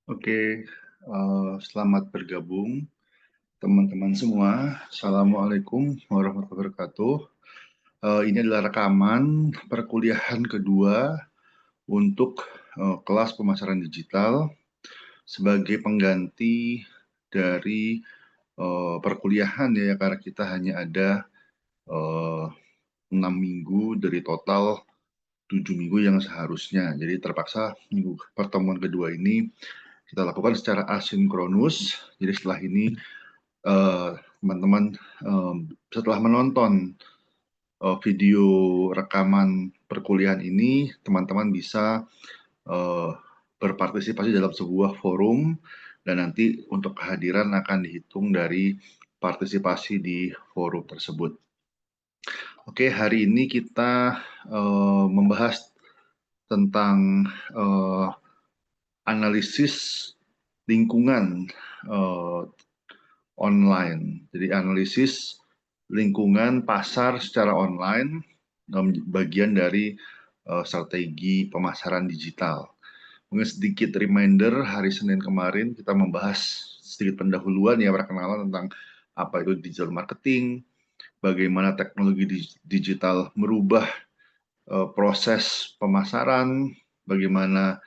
Oke, selamat bergabung teman-teman semua. Assalamualaikum warahmatullahi wabarakatuh. Ini adalah rekaman perkuliahan kedua untuk kelas pemasaran digital sebagai pengganti dari perkuliahan ya, karena kita hanya ada 6 minggu dari total 7 minggu yang seharusnya. Jadi terpaksa minggu pertemuan kedua ini kita lakukan secara asinkronus. Jadi setelah ini teman-teman setelah menonton video rekaman perkuliahan ini, teman-teman bisa berpartisipasi dalam sebuah forum dan nanti untuk kehadiran akan dihitung dari partisipasi di forum tersebut. Oke, hari ini kita membahas tentang analisis lingkungan online. Jadi analisis lingkungan pasar secara online bagian dari strategi pemasaran digital. Mungkin sedikit reminder, hari Senin kemarin kita membahas sedikit pendahuluan ya, perkenalan tentang apa itu digital marketing, bagaimana teknologi digital merubah proses pemasaran, bagaimana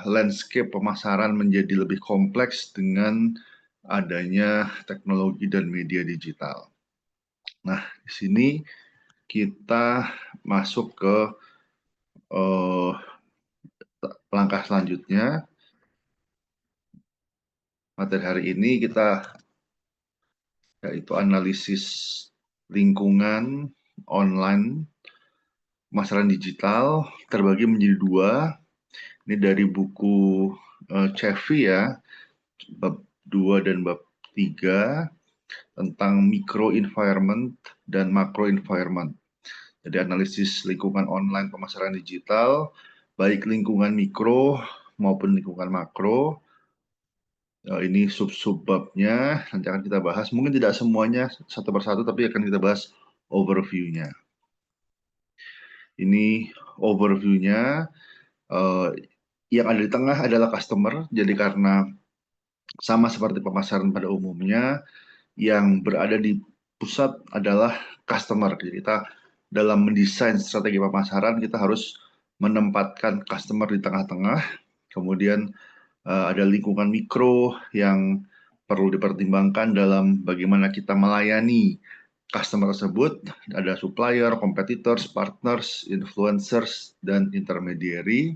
landscape pemasaran menjadi lebih kompleks dengan adanya teknologi dan media digital. Nah, di sini kita masuk ke langkah selanjutnya. Materi hari ini kita yaitu analisis lingkungan online pemasaran digital terbagi menjadi dua. Ini dari buku Cevi ya, bab 2 dan bab 3 tentang micro environment dan macro environment. Jadi analisis lingkungan online pemasaran digital, baik lingkungan mikro maupun lingkungan makro. Ini sub-sub babnya, nanti akan kita bahas. Mungkin tidak semuanya satu persatu, tapi akan kita bahas overview-nya. Ini overview-nya. Yang ada di tengah adalah customer, jadi karena sama seperti pemasaran pada umumnya, yang berada di pusat adalah customer. Jadi kita dalam mendesain strategi pemasaran, kita harus menempatkan customer di tengah-tengah. Kemudian ada lingkungan mikro yang perlu dipertimbangkan dalam bagaimana kita melayani customer tersebut. Ada supplier, competitors, partners, influencers, dan intermediary.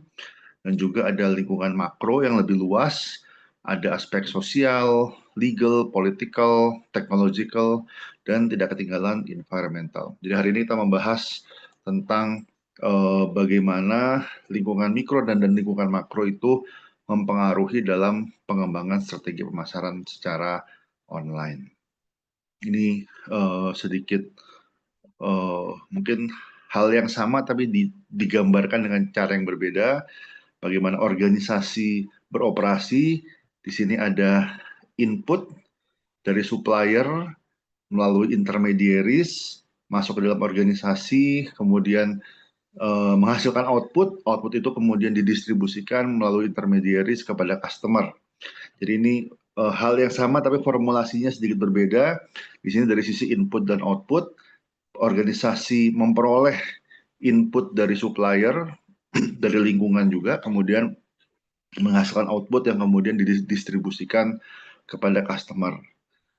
Dan juga ada lingkungan makro yang lebih luas, ada aspek sosial, legal, political, technological, dan tidak ketinggalan environmental. Jadi hari ini kita membahas tentang bagaimana lingkungan mikro dan lingkungan makro itu mempengaruhi dalam pengembangan strategi pemasaran secara online. Ini sedikit mungkin hal yang sama tapi digambarkan dengan cara yang berbeda. Bagaimana organisasi beroperasi. Di sini ada input dari supplier melalui intermediaries masuk ke dalam organisasi, kemudian menghasilkan output. Output itu kemudian didistribusikan melalui intermediaries kepada customer. Jadi ini hal yang sama tapi formulasinya sedikit berbeda. Di sini dari sisi input dan output, organisasi memperoleh input dari supplier, dari lingkungan juga, kemudian menghasilkan output yang kemudian didistribusikan kepada customer.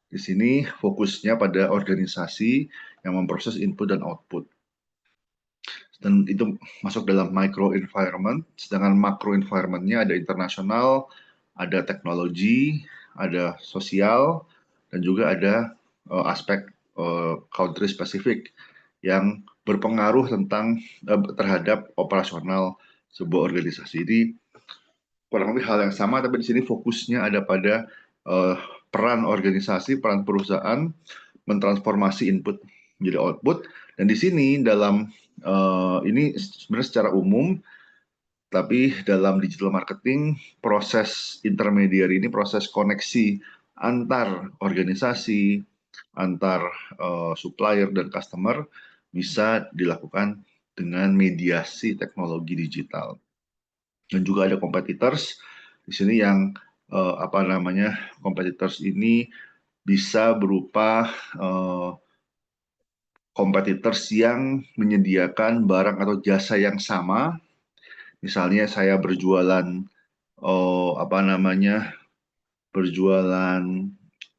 Di sini fokusnya pada organisasi yang memproses input dan output. Dan itu masuk dalam micro environment, sedangkan macro environment-nya ada internasional, ada teknologi, ada sosial, dan juga ada aspek country specific yang berpengaruh terhadap operasional sebuah organisasi. Jadi kurang lebih hal yang sama, tapi di sini fokusnya ada pada peran organisasi, peran perusahaan mentransformasi input menjadi output. Dan di sini dalam ini sebenarnya secara umum, tapi dalam digital marketing proses intermediary ini, proses koneksi antar organisasi, antar supplier dan customer bisa dilakukan dengan mediasi teknologi digital. Dan juga ada competitors. Di sini yang apa namanya competitors ini bisa berupa competitors yang menyediakan barang atau jasa yang sama. Misalnya saya berjualan apa namanya berjualan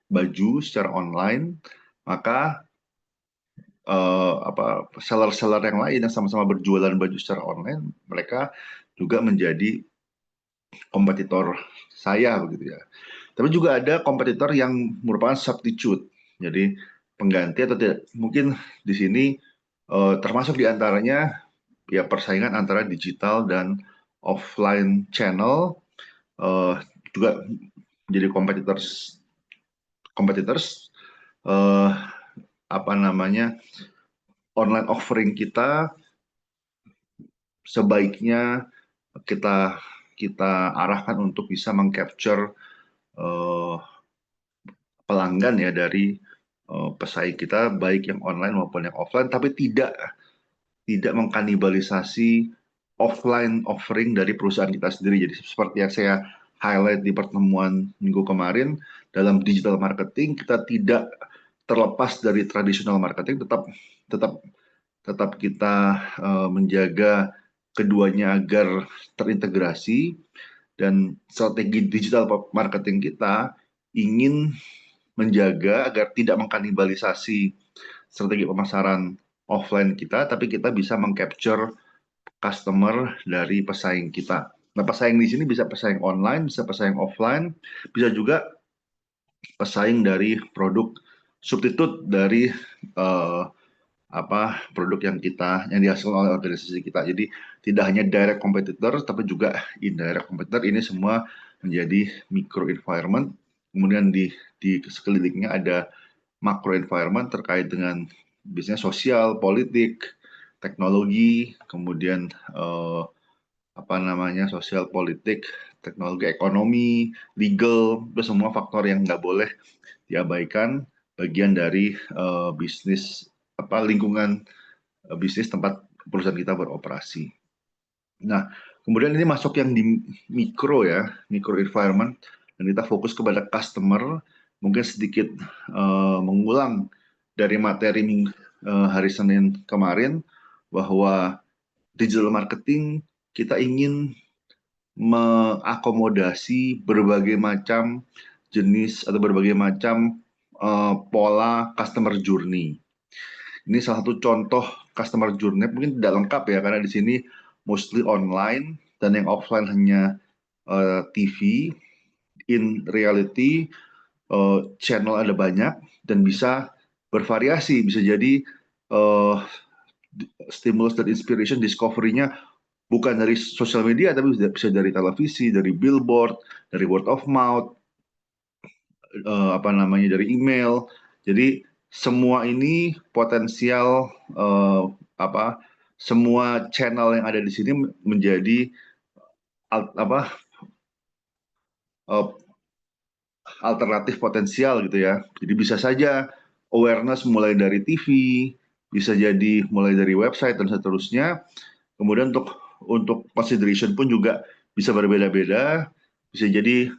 baju secara online, maka apa seller-seller yang lain yang sama-sama berjualan baju secara online, mereka juga menjadi kompetitor saya begitu ya. Tapi juga ada kompetitor yang merupakan substitute, jadi pengganti atau tidak. Mungkin di sini termasuk di antaranya ya persaingan antara digital dan offline channel juga menjadi competitors eh, apa namanya online offering kita sebaiknya kita kita arahkan untuk bisa mengcapture eh, pelanggan ya dari pesaing kita baik yang online maupun yang offline, tapi tidak mengkanibalisasi offline offering dari perusahaan kita sendiri. Jadi seperti yang saya highlight di pertemuan minggu kemarin, dalam digital marketing kita tidak terlepas dari traditional marketing, tetap tetap kita menjaga keduanya agar terintegrasi, dan strategi digital marketing kita ingin menjaga agar tidak mengkanibalisasi strategi pemasaran offline kita, tapi kita bisa mengcapture customer dari pesaing kita. Nah, pesaing di sini bisa pesaing online, bisa pesaing offline, bisa juga pesaing dari produk substitut dari uh, apa produk yang dihasilkan oleh organisasi kita. Jadi tidak hanya direct competitor, tapi juga indirect competitor. Ini semua menjadi micro environment. Kemudian di sekelilingnya ada macro environment terkait dengan bisnis sosial, politik, teknologi, kemudian apa namanya sosial, politik, teknologi, ekonomi, legal, itu semua faktor yang nggak boleh diabaikan, bagian dari bisnis apa lingkungan bisnis tempat perusahaan kita beroperasi. Nah, kemudian ini masuk yang di mikro ya, mikro environment, dan kita fokus kepada customer. Mungkin sedikit mengulang dari materi hari Senin kemarin, bahwa digital marketing kita ingin mengakomodasi berbagai macam jenis atau berbagai macam pola customer journey. Ini salah satu contoh customer journey, mungkin tidak lengkap ya karena di sini mostly online dan yang offline hanya TV. In reality channel ada banyak dan bisa bervariasi, bisa jadi uh, stimulus dan inspiration discovery-nya bukan dari sosial media, tapi bisa dari televisi, dari billboard, dari word of mouth, apa namanya dari email. Jadi semua ini potensial apa semua channel yang ada di sini menjadi apa alternatif potensial gitu ya. Jadi bisa saja awareness mulai dari TV, bisa jadi mulai dari website dan seterusnya. Kemudian untuk consideration pun juga bisa berbeda-beda. Bisa jadi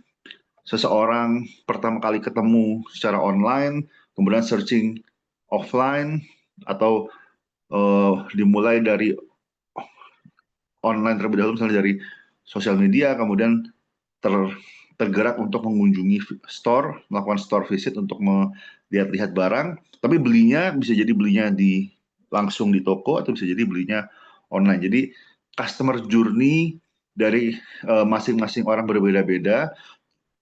seseorang pertama kali ketemu secara online, kemudian searching offline, atau dimulai dari online terlebih dahulu, misalnya dari sosial media, kemudian tergerak untuk mengunjungi store, melakukan store visit untuk melihat-lihat barang. Tapi belinya bisa jadi belinya langsung di toko, atau bisa jadi belinya online. Jadi customer journey dari masing-masing orang berbeda-beda.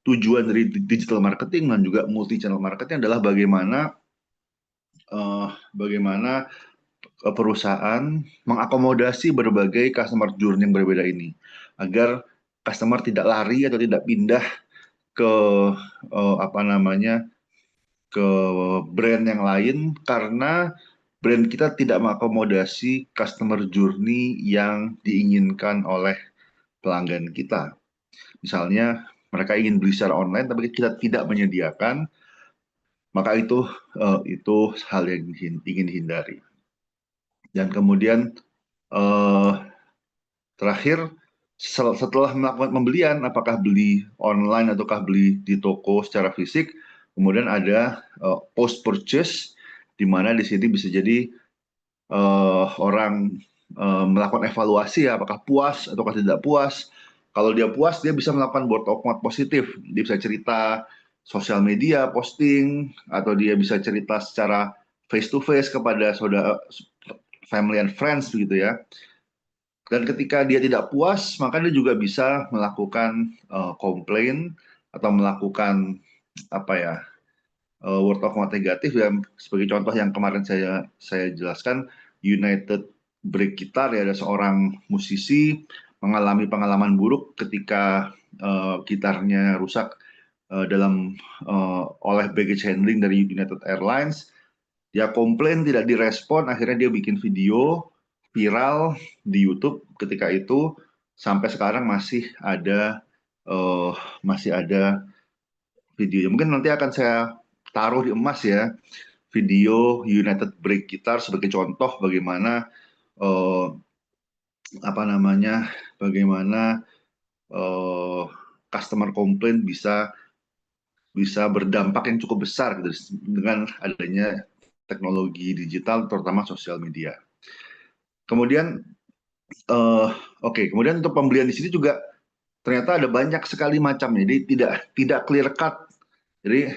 Tujuan dari digital marketing dan juga multi channel marketing adalah bagaimana perusahaan mengakomodasi berbagai customer journey yang berbeda ini, agar customer tidak lari atau tidak pindah ke apa namanya ke brand yang lain karena brand kita tidak mengakomodasi customer journey yang diinginkan oleh pelanggan kita. Misalnya mereka ingin beli secara online tapi kita tidak menyediakan, maka itu hal yang ingin dihindari. Dan kemudian terakhir setelah melakukan pembelian, apakah beli online ataukah beli di toko secara fisik, kemudian ada post purchase, di mana di sini bisa jadi orang melakukan evaluasi ya, apakah puas ataukah tidak puas. Kalau dia puas, dia bisa melakukan word of mouth positif. Dia bisa cerita sosial media, posting, atau dia bisa cerita secara face to face kepada saudara, family and friends begitu ya. Dan ketika dia tidak puas, maka dia juga bisa melakukan komplain atau melakukan apa ya, word of mouth negatif ya. Sebagai contoh yang kemarin saya jelaskan, United Break Guitar ya, ada seorang musisi mengalami pengalaman buruk ketika gitarnya rusak oleh baggage handling dari United Airlines. Dia komplain, tidak direspon, akhirnya dia bikin video viral di YouTube ketika itu, sampai sekarang uh, masih ada videonya. Mungkin nanti akan saya taruh di emas ya, video United Break Guitar sebagai contoh bagaimana uh, apa namanya, bagaimana uh, customer komplain bisa berdampak yang cukup besar gitu, dengan adanya teknologi digital, terutama sosial media. Kemudian, kemudian untuk pembelian di sini juga ternyata ada banyak sekali macamnya. Jadi tidak clear cut. Jadi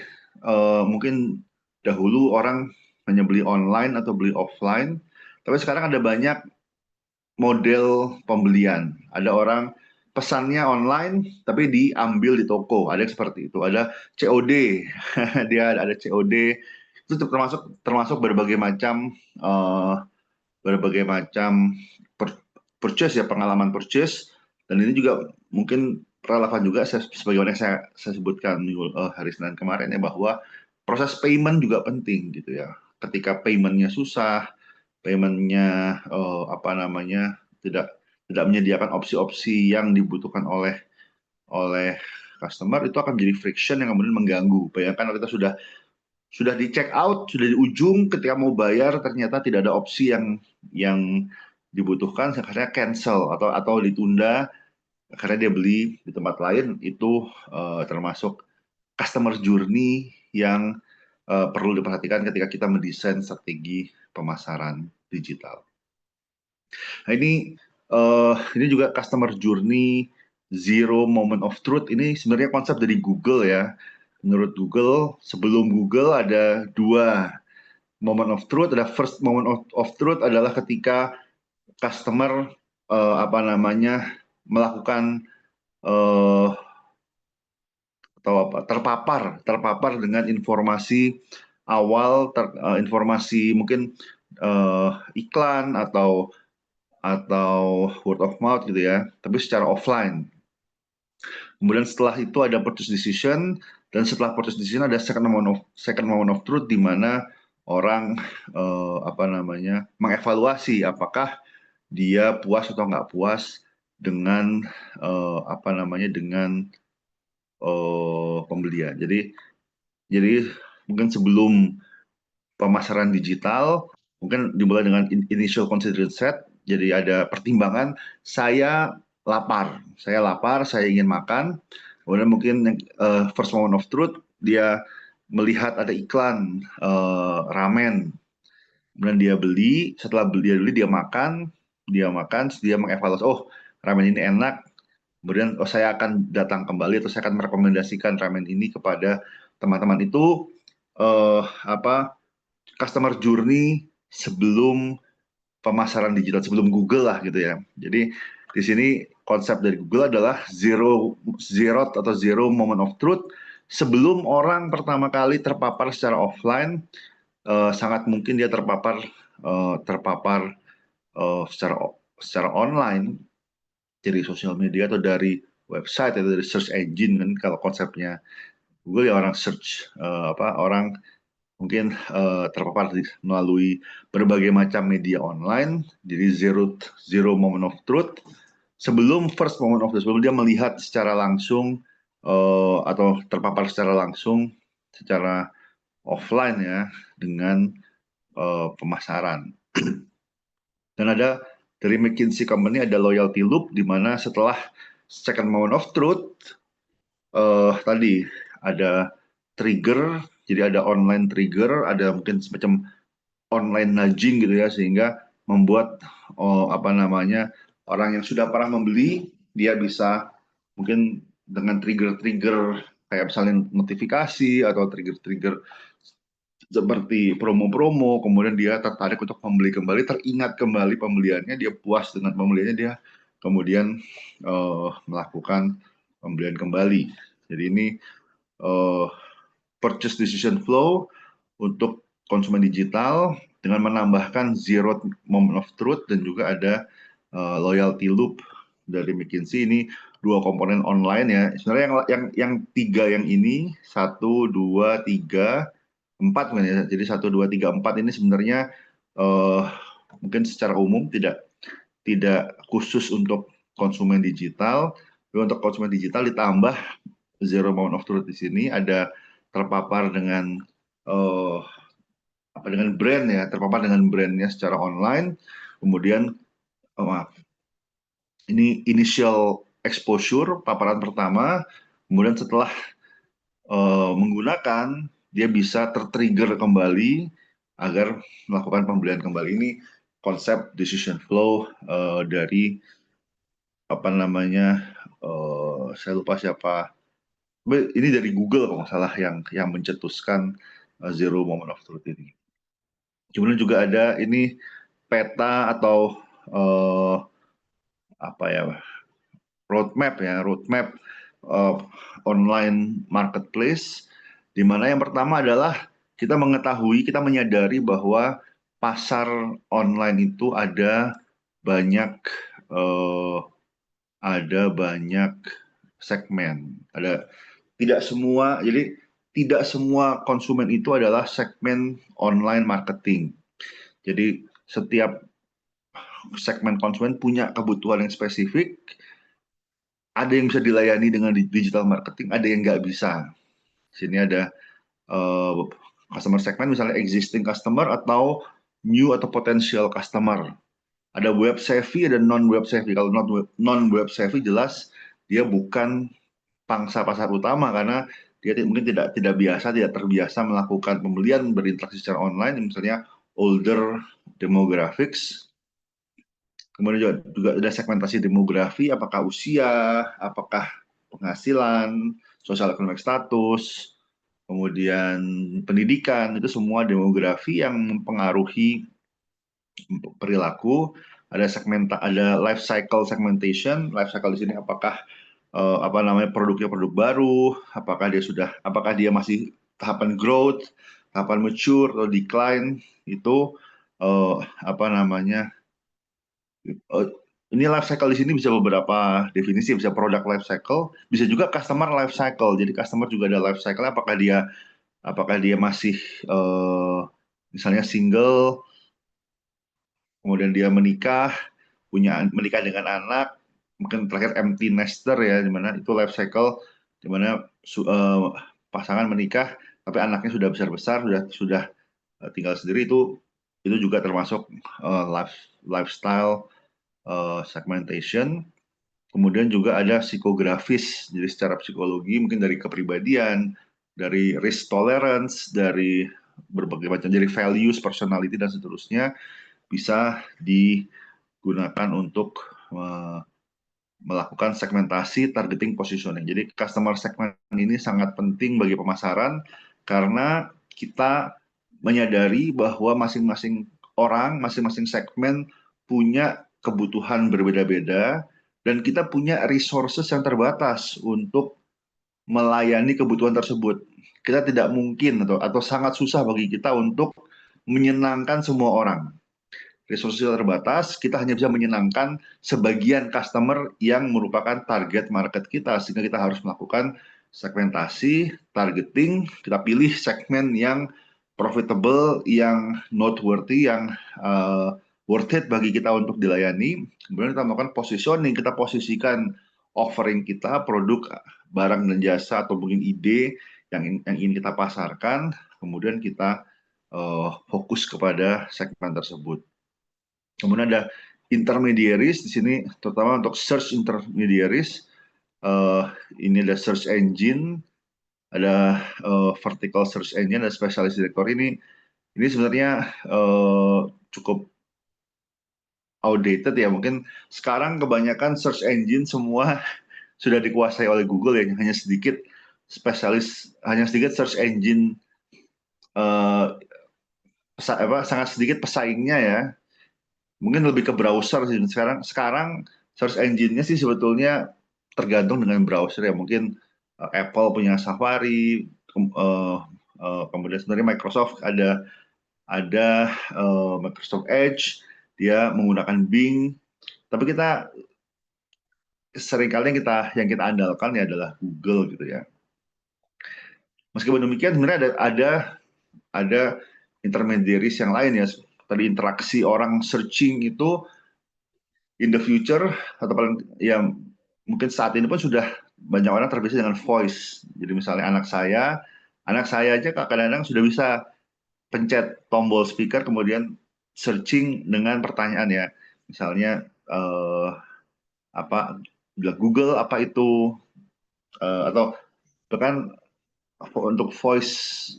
mungkin dahulu orang hanya beli online atau beli offline, tapi sekarang ada banyak model pembelian. Ada orang pesannya online tapi diambil di toko, ada yang seperti itu. Ada COD, dia ada COD. Itu termasuk berbagai macam purchase ya, pengalaman purchase. Dan ini juga mungkin relevan juga sebagaimana saya sebutkan hari Senin kemarin ya, bahwa proses payment juga penting gitu ya. Ketika paymentnya susah, paymentnya tidak menyediakan opsi-opsi yang dibutuhkan oleh customer, itu akan menjadi friction yang kemudian mengganggu. Bayangkan kalau kita sudah di check out, sudah di ujung, ketika mau bayar ternyata tidak ada opsi yang dibutuhkan, akhirnya cancel atau ditunda karena dia beli di tempat lain. Itu termasuk customer journey yang perlu diperhatikan ketika kita mendesain strategi pemasaran digital. Nah, ini juga customer journey zero moment of truth. Ini sebenarnya konsep dari Google ya. Menurut Google, sebelum Google ada dua moment of truth. Ada first moment of truth adalah ketika customer melakukan terpapar dengan informasi awal, informasi mungkin iklan atau word of mouth gitu ya, tapi secara offline. Kemudian setelah itu ada purchase decision, dan setelah purchase decision ada second moment of truth, di mana orang mengevaluasi apakah dia puas atau nggak puas dengan pembelian. Jadi mungkin sebelum pemasaran digital, mungkin dimulai dengan initial consideration set. Jadi ada pertimbangan, saya lapar, saya ingin makan. Kemudian mungkin first moment of truth, dia melihat ada iklan ramen, kemudian dia beli. Setelah dia makan, dia mengevaluasi, oh ramen ini enak. Kemudian saya akan datang kembali atau saya akan merekomendasikan ramen ini kepada teman-teman. Itu customer journey sebelum pemasaran digital, sebelum Google lah gitu ya. Jadi di sini konsep dari Google adalah zero atau zero moment of truth. Sebelum orang pertama kali terpapar secara offline, sangat mungkin dia terpapar secara online, dari sosial media atau dari website atau dari search engine. Kan kalau konsepnya Google ya, orang search orang mungkin terpapar melalui berbagai macam media online. Jadi zero moment of truth sebelum first moment of truth, sebelum dia melihat secara langsung atau terpapar secara langsung secara offline ya, dengan pemasaran. Dan ada Dari McKinsey Company ada loyalty loop, di mana setelah second moment of truth, tadi ada trigger, jadi ada online trigger, ada mungkin semacam online nudging gitu ya, sehingga membuat orang yang sudah pernah membeli, dia bisa mungkin dengan trigger-trigger kayak misalnya notifikasi atau trigger-trigger seperti promo-promo, kemudian dia tertarik untuk membeli kembali, teringat kembali pembeliannya, dia puas dengan pembeliannya, dia kemudian melakukan pembelian kembali. Jadi ini purchase decision flow untuk konsumen digital dengan menambahkan zero moment of truth dan juga ada loyalty loop dari McKinsey. Ini dua komponen online ya. Sebenarnya yang tiga yang ini 1, 2, 3, 4 ya. Jadi 1, 2, 3, 4 ini sebenarnya mungkin secara umum tidak khusus untuk konsumen digital. Tapi untuk konsumen digital ditambah zero moment of truth di sini, ada terpapar dengan dengan brand ya, terpapar dengan brandnya secara online. Kemudian ini initial exposure, paparan pertama. Kemudian setelah menggunakan, dia bisa tertrigger kembali agar melakukan pembelian kembali. Ini konsep decision flow dari saya lupa siapa. Ini dari Google kalau nggak salah yang mencetuskan zero moment of truth ini. Kemudian juga ada ini peta atau roadmap online marketplace, di mana yang pertama adalah kita menyadari bahwa pasar online itu ada banyak segmen. Tidak semua konsumen itu adalah segmen online marketing. Jadi setiap segmen konsumen punya kebutuhan yang spesifik. Ada yang bisa dilayani dengan digital marketing, ada yang nggak bisa. Sini ada customer segment, misalnya existing customer atau new atau potential customer. Ada web savvy, ada non web savvy. Kalau non web savvy jelas dia bukan pangsa pasar utama karena dia mungkin tidak terbiasa melakukan pembelian, berinteraksi secara online, misalnya older demographics. Kemudian juga ada segmentasi demografi, apakah usia, apakah penghasilan, sosial ekonomi status, kemudian pendidikan, itu semua demografi yang mempengaruhi perilaku. Ada life cycle segmentation. Life cycle di sini apakah produknya produk baru, apakah dia masih tahapan growth, tahapan mature atau decline, itu ini life cycle di sini bisa beberapa definisi, bisa product life cycle, bisa juga customer life cycle. Jadi customer juga ada life cycle, apakah dia masih misalnya single, kemudian dia menikah dengan anak, mungkin terakhir empty nester ya, dimana itu life cycle, dimana pasangan menikah tapi anaknya sudah besar sudah tinggal sendiri, itu juga termasuk lifestyle segmentation. Kemudian juga ada psikografis, jadi secara psikologi mungkin dari kepribadian, dari risk tolerance, dari berbagai macam, dari values, personality dan seterusnya, bisa digunakan untuk melakukan segmentasi, targeting, positioning. Jadi customer segment ini sangat penting bagi pemasaran karena kita menyadari bahwa masing-masing orang, masing-masing segmen punya kebutuhan berbeda-beda dan kita punya resources yang terbatas untuk melayani kebutuhan tersebut. Kita tidak mungkin atau sangat susah bagi kita untuk menyenangkan semua orang. Resources terbatas, kita hanya bisa menyenangkan sebagian customer yang merupakan target market kita, sehingga kita harus melakukan segmentasi, targeting, kita pilih segmen yang profitable, yang noteworthy, yang worth it bagi kita untuk dilayani. Kemudian kita melakukan positioning, kita posisikan offering kita, produk, barang dan jasa, atau mungkin ide yang ingin kita pasarkan, kemudian kita fokus kepada segmen tersebut. Kemudian ada intermediaries di sini, terutama untuk search intermediaries. Ini ada search engine, ada vertical search engine, ada specialist directory. Ini sebenarnya cukup outdated ya. Mungkin sekarang kebanyakan search engine semua sudah dikuasai oleh Google ya. Hanya sedikit search engine, sangat sedikit pesaingnya ya. Mungkin lebih ke browser sih. Sekarang search engine-nya sih sebetulnya tergantung dengan browser ya. Mungkin Apple punya Safari, kemudian sebenarnya Microsoft ada Microsoft Edge, dia menggunakan Bing. Tapi kita seringkali yang kita andalkan ya adalah Google gitu ya. Meskipun demikian sebenarnya ada intermediaries yang lain ya. Tadi interaksi orang searching itu in the future, atau paling ya mungkin saat ini pun sudah banyak orang terbiasa dengan voice. Jadi misalnya anak saya aja kadang-kadang sudah bisa pencet tombol speaker kemudian searching dengan pertanyaan ya. Misalnya bilang Google apa itu, atau bahkan untuk voice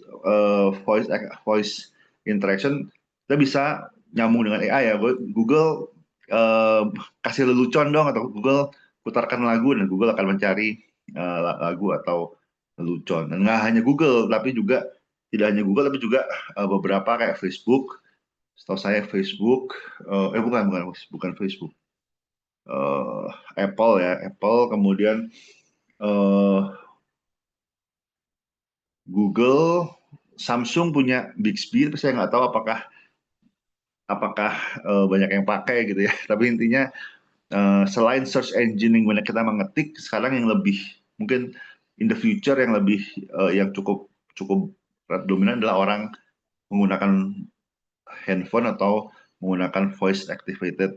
interaction kita bisa nyambung dengan AI ya. Google kasih lelucon dong, atau Google putarkan lagu, dan Google akan mencari lagu atau lelucon. Dan nggak hanya Google, tapi juga tidak hanya Google, tapi juga beberapa kayak Facebook. Setahu saya Facebook, bukan Facebook, Apple ya, kemudian Google, Samsung punya Bixby, tapi saya nggak tahu apakah banyak yang pakai gitu ya. Tapi intinya selain search engine yang banyak kita mengetik, sekarang yang lebih mungkin in the future yang cukup dominan adalah orang menggunakan handphone atau menggunakan voice activated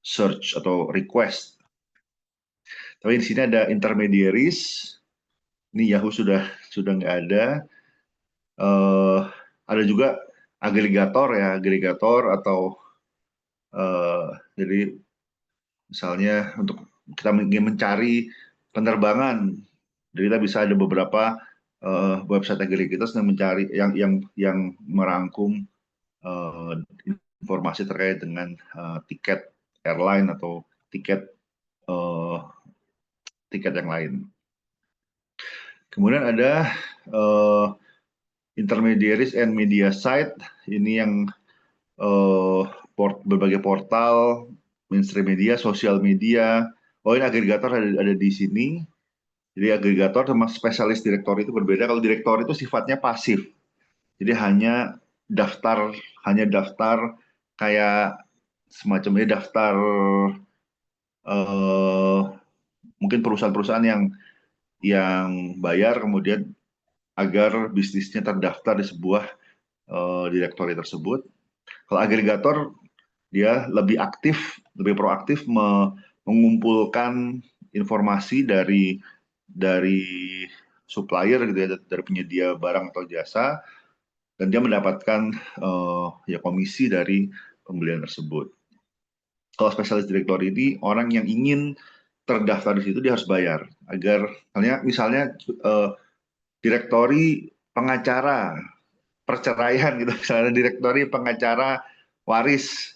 search atau request. Tapi di sini ada intermediaries. Ini Yahoo sudah nggak ada. Ada juga agregator atau jadi misalnya untuk kita ingin mencari penerbangan, jadi kita bisa ada beberapa website agregator yang mencari yang merangkum informasi terkait dengan tiket airline atau tiket yang lain. Kemudian ada intermediaries and media site. Ini yang berbagai portal, mainstream media, sosial media. Oh, ini agregator ada di sini. Jadi agregator sama spesialis directory itu berbeda. Kalau directory itu sifatnya pasif. Jadi hanya daftar kayak semacamnya daftar mungkin perusahaan-perusahaan yang bayar kemudian agar bisnisnya terdaftar di sebuah directory tersebut. Kalau agregator dia lebih aktif, lebih proaktif mengumpulkan informasi dari supplier gitu ya, dari penyedia barang atau jasa, dan dia mendapatkan ya komisi dari pembelian tersebut. Kalau spesialis directory ini orang yang ingin terdaftar di situ dia harus bayar agar misalnya directory pengacara perceraian gitu, misalnya direktori pengacara waris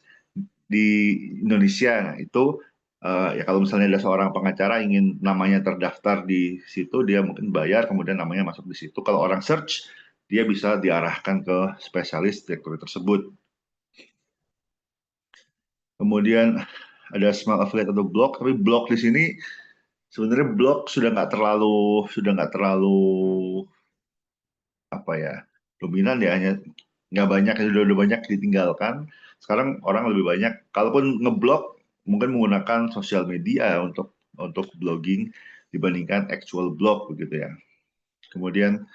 di Indonesia. Nah, itu ya kalau misalnya ada seorang pengacara ingin namanya terdaftar di situ, dia mungkin bayar kemudian namanya masuk di situ. Kalau orang search, dia bisa diarahkan ke spesialis direktori tersebut. Kemudian ada small affiliate atau blog, tapi blog di sini sebenarnya blog sudah nggak terlalu apa ya, dominan ya, hanya nggak banyak, sudah banyak ditinggalkan. Sekarang orang lebih banyak, kalaupun ngeblog mungkin menggunakan sosial media untuk blogging dibandingkan actual blog begitu ya. Kemudian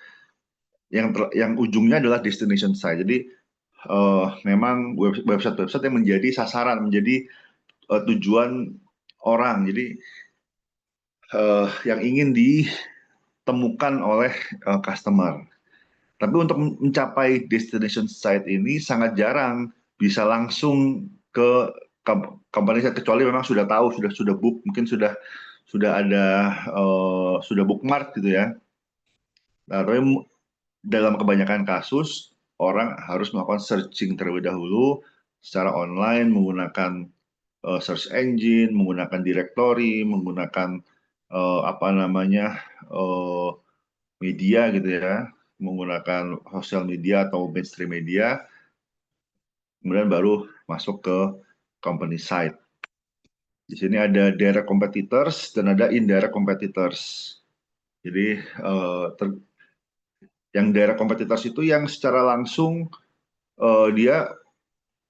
yang ujungnya adalah destination site. Jadi memang website-website yang menjadi sasaran, menjadi tujuan orang. Jadi yang ingin ditemukan oleh customer. Tapi untuk mencapai destination site ini sangat jarang bisa langsung ke company saya, kecuali memang sudah tahu, sudah book, mungkin sudah ada sudah bookmark gitu ya. Nah, tapi dalam kebanyakan kasus orang harus melakukan searching terlebih dahulu secara online menggunakan search engine, menggunakan directory, menggunakan apa namanya eh, media gitu ya, menggunakan sosial media atau mainstream media, kemudian baru masuk ke company site. Di sini ada direct competitors dan ada indirect competitors. Jadi yang direct competitors itu yang secara langsung dia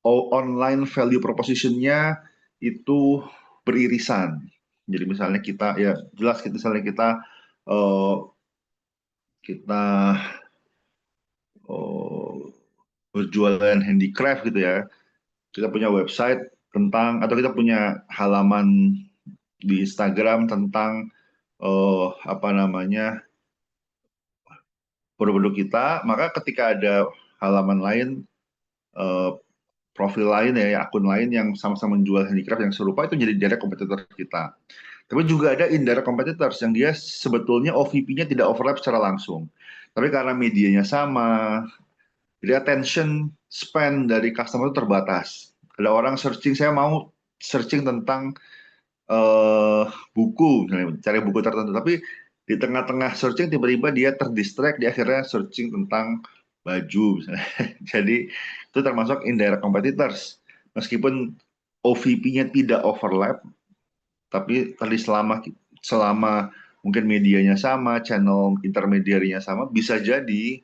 online value proposition-nya itu beririsan. Jadi misalnya kita ya jelas kita misalnya uh, kita uh, berjualan handicraft gitu ya. Kita punya website tentang atau kita punya halaman di Instagram tentang apa namanya produk-produk kita, maka ketika ada halaman lain uh, profil lain ya, akun lain yang sama-sama menjual handicraft yang serupa itu jadi direct competitor kita. Tapi juga ada indirect competitors yang dia sebetulnya OVP-nya tidak overlap secara langsung. Tapi karena medianya sama, jadi attention span dari customer itu terbatas. Ada orang searching, saya mau searching tentang eh, buku, misalnya, cari buku tertentu. Tapi di tengah-tengah searching tiba-tiba dia terdistract, dia akhirnya searching tentang baju. Misalnya. Jadi itu termasuk indirect competitors. Meskipun OVP-nya tidak overlap, tapi tadi selama selama mungkin medianya sama, channel intermediarinya sama, bisa jadi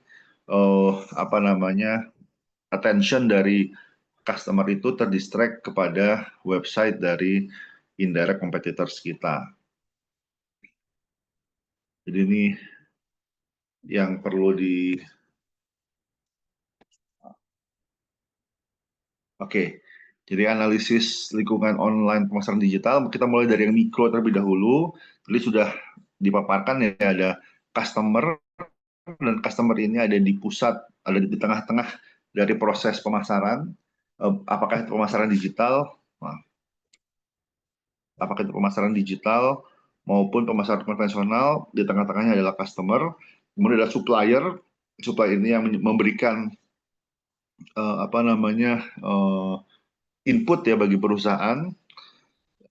apa namanya attention dari customer itu terdistract kepada website dari indirect competitors kita. Jadi ini yang perlu di Oke. Jadi analisis lingkungan online pemasaran digital kita mulai dari yang mikro terlebih dahulu. Jadi sudah dipaparkan ya ada customer dan customer ini ada di pusat, ada di tengah-tengah dari proses pemasaran. Apakah itu pemasaran digital? Nah, apakah itu pemasaran digital maupun pemasaran konvensional, di tengah-tengahnya adalah customer, kemudian ada supplier, supplier ini yang memberikan apa namanya input ya bagi perusahaan.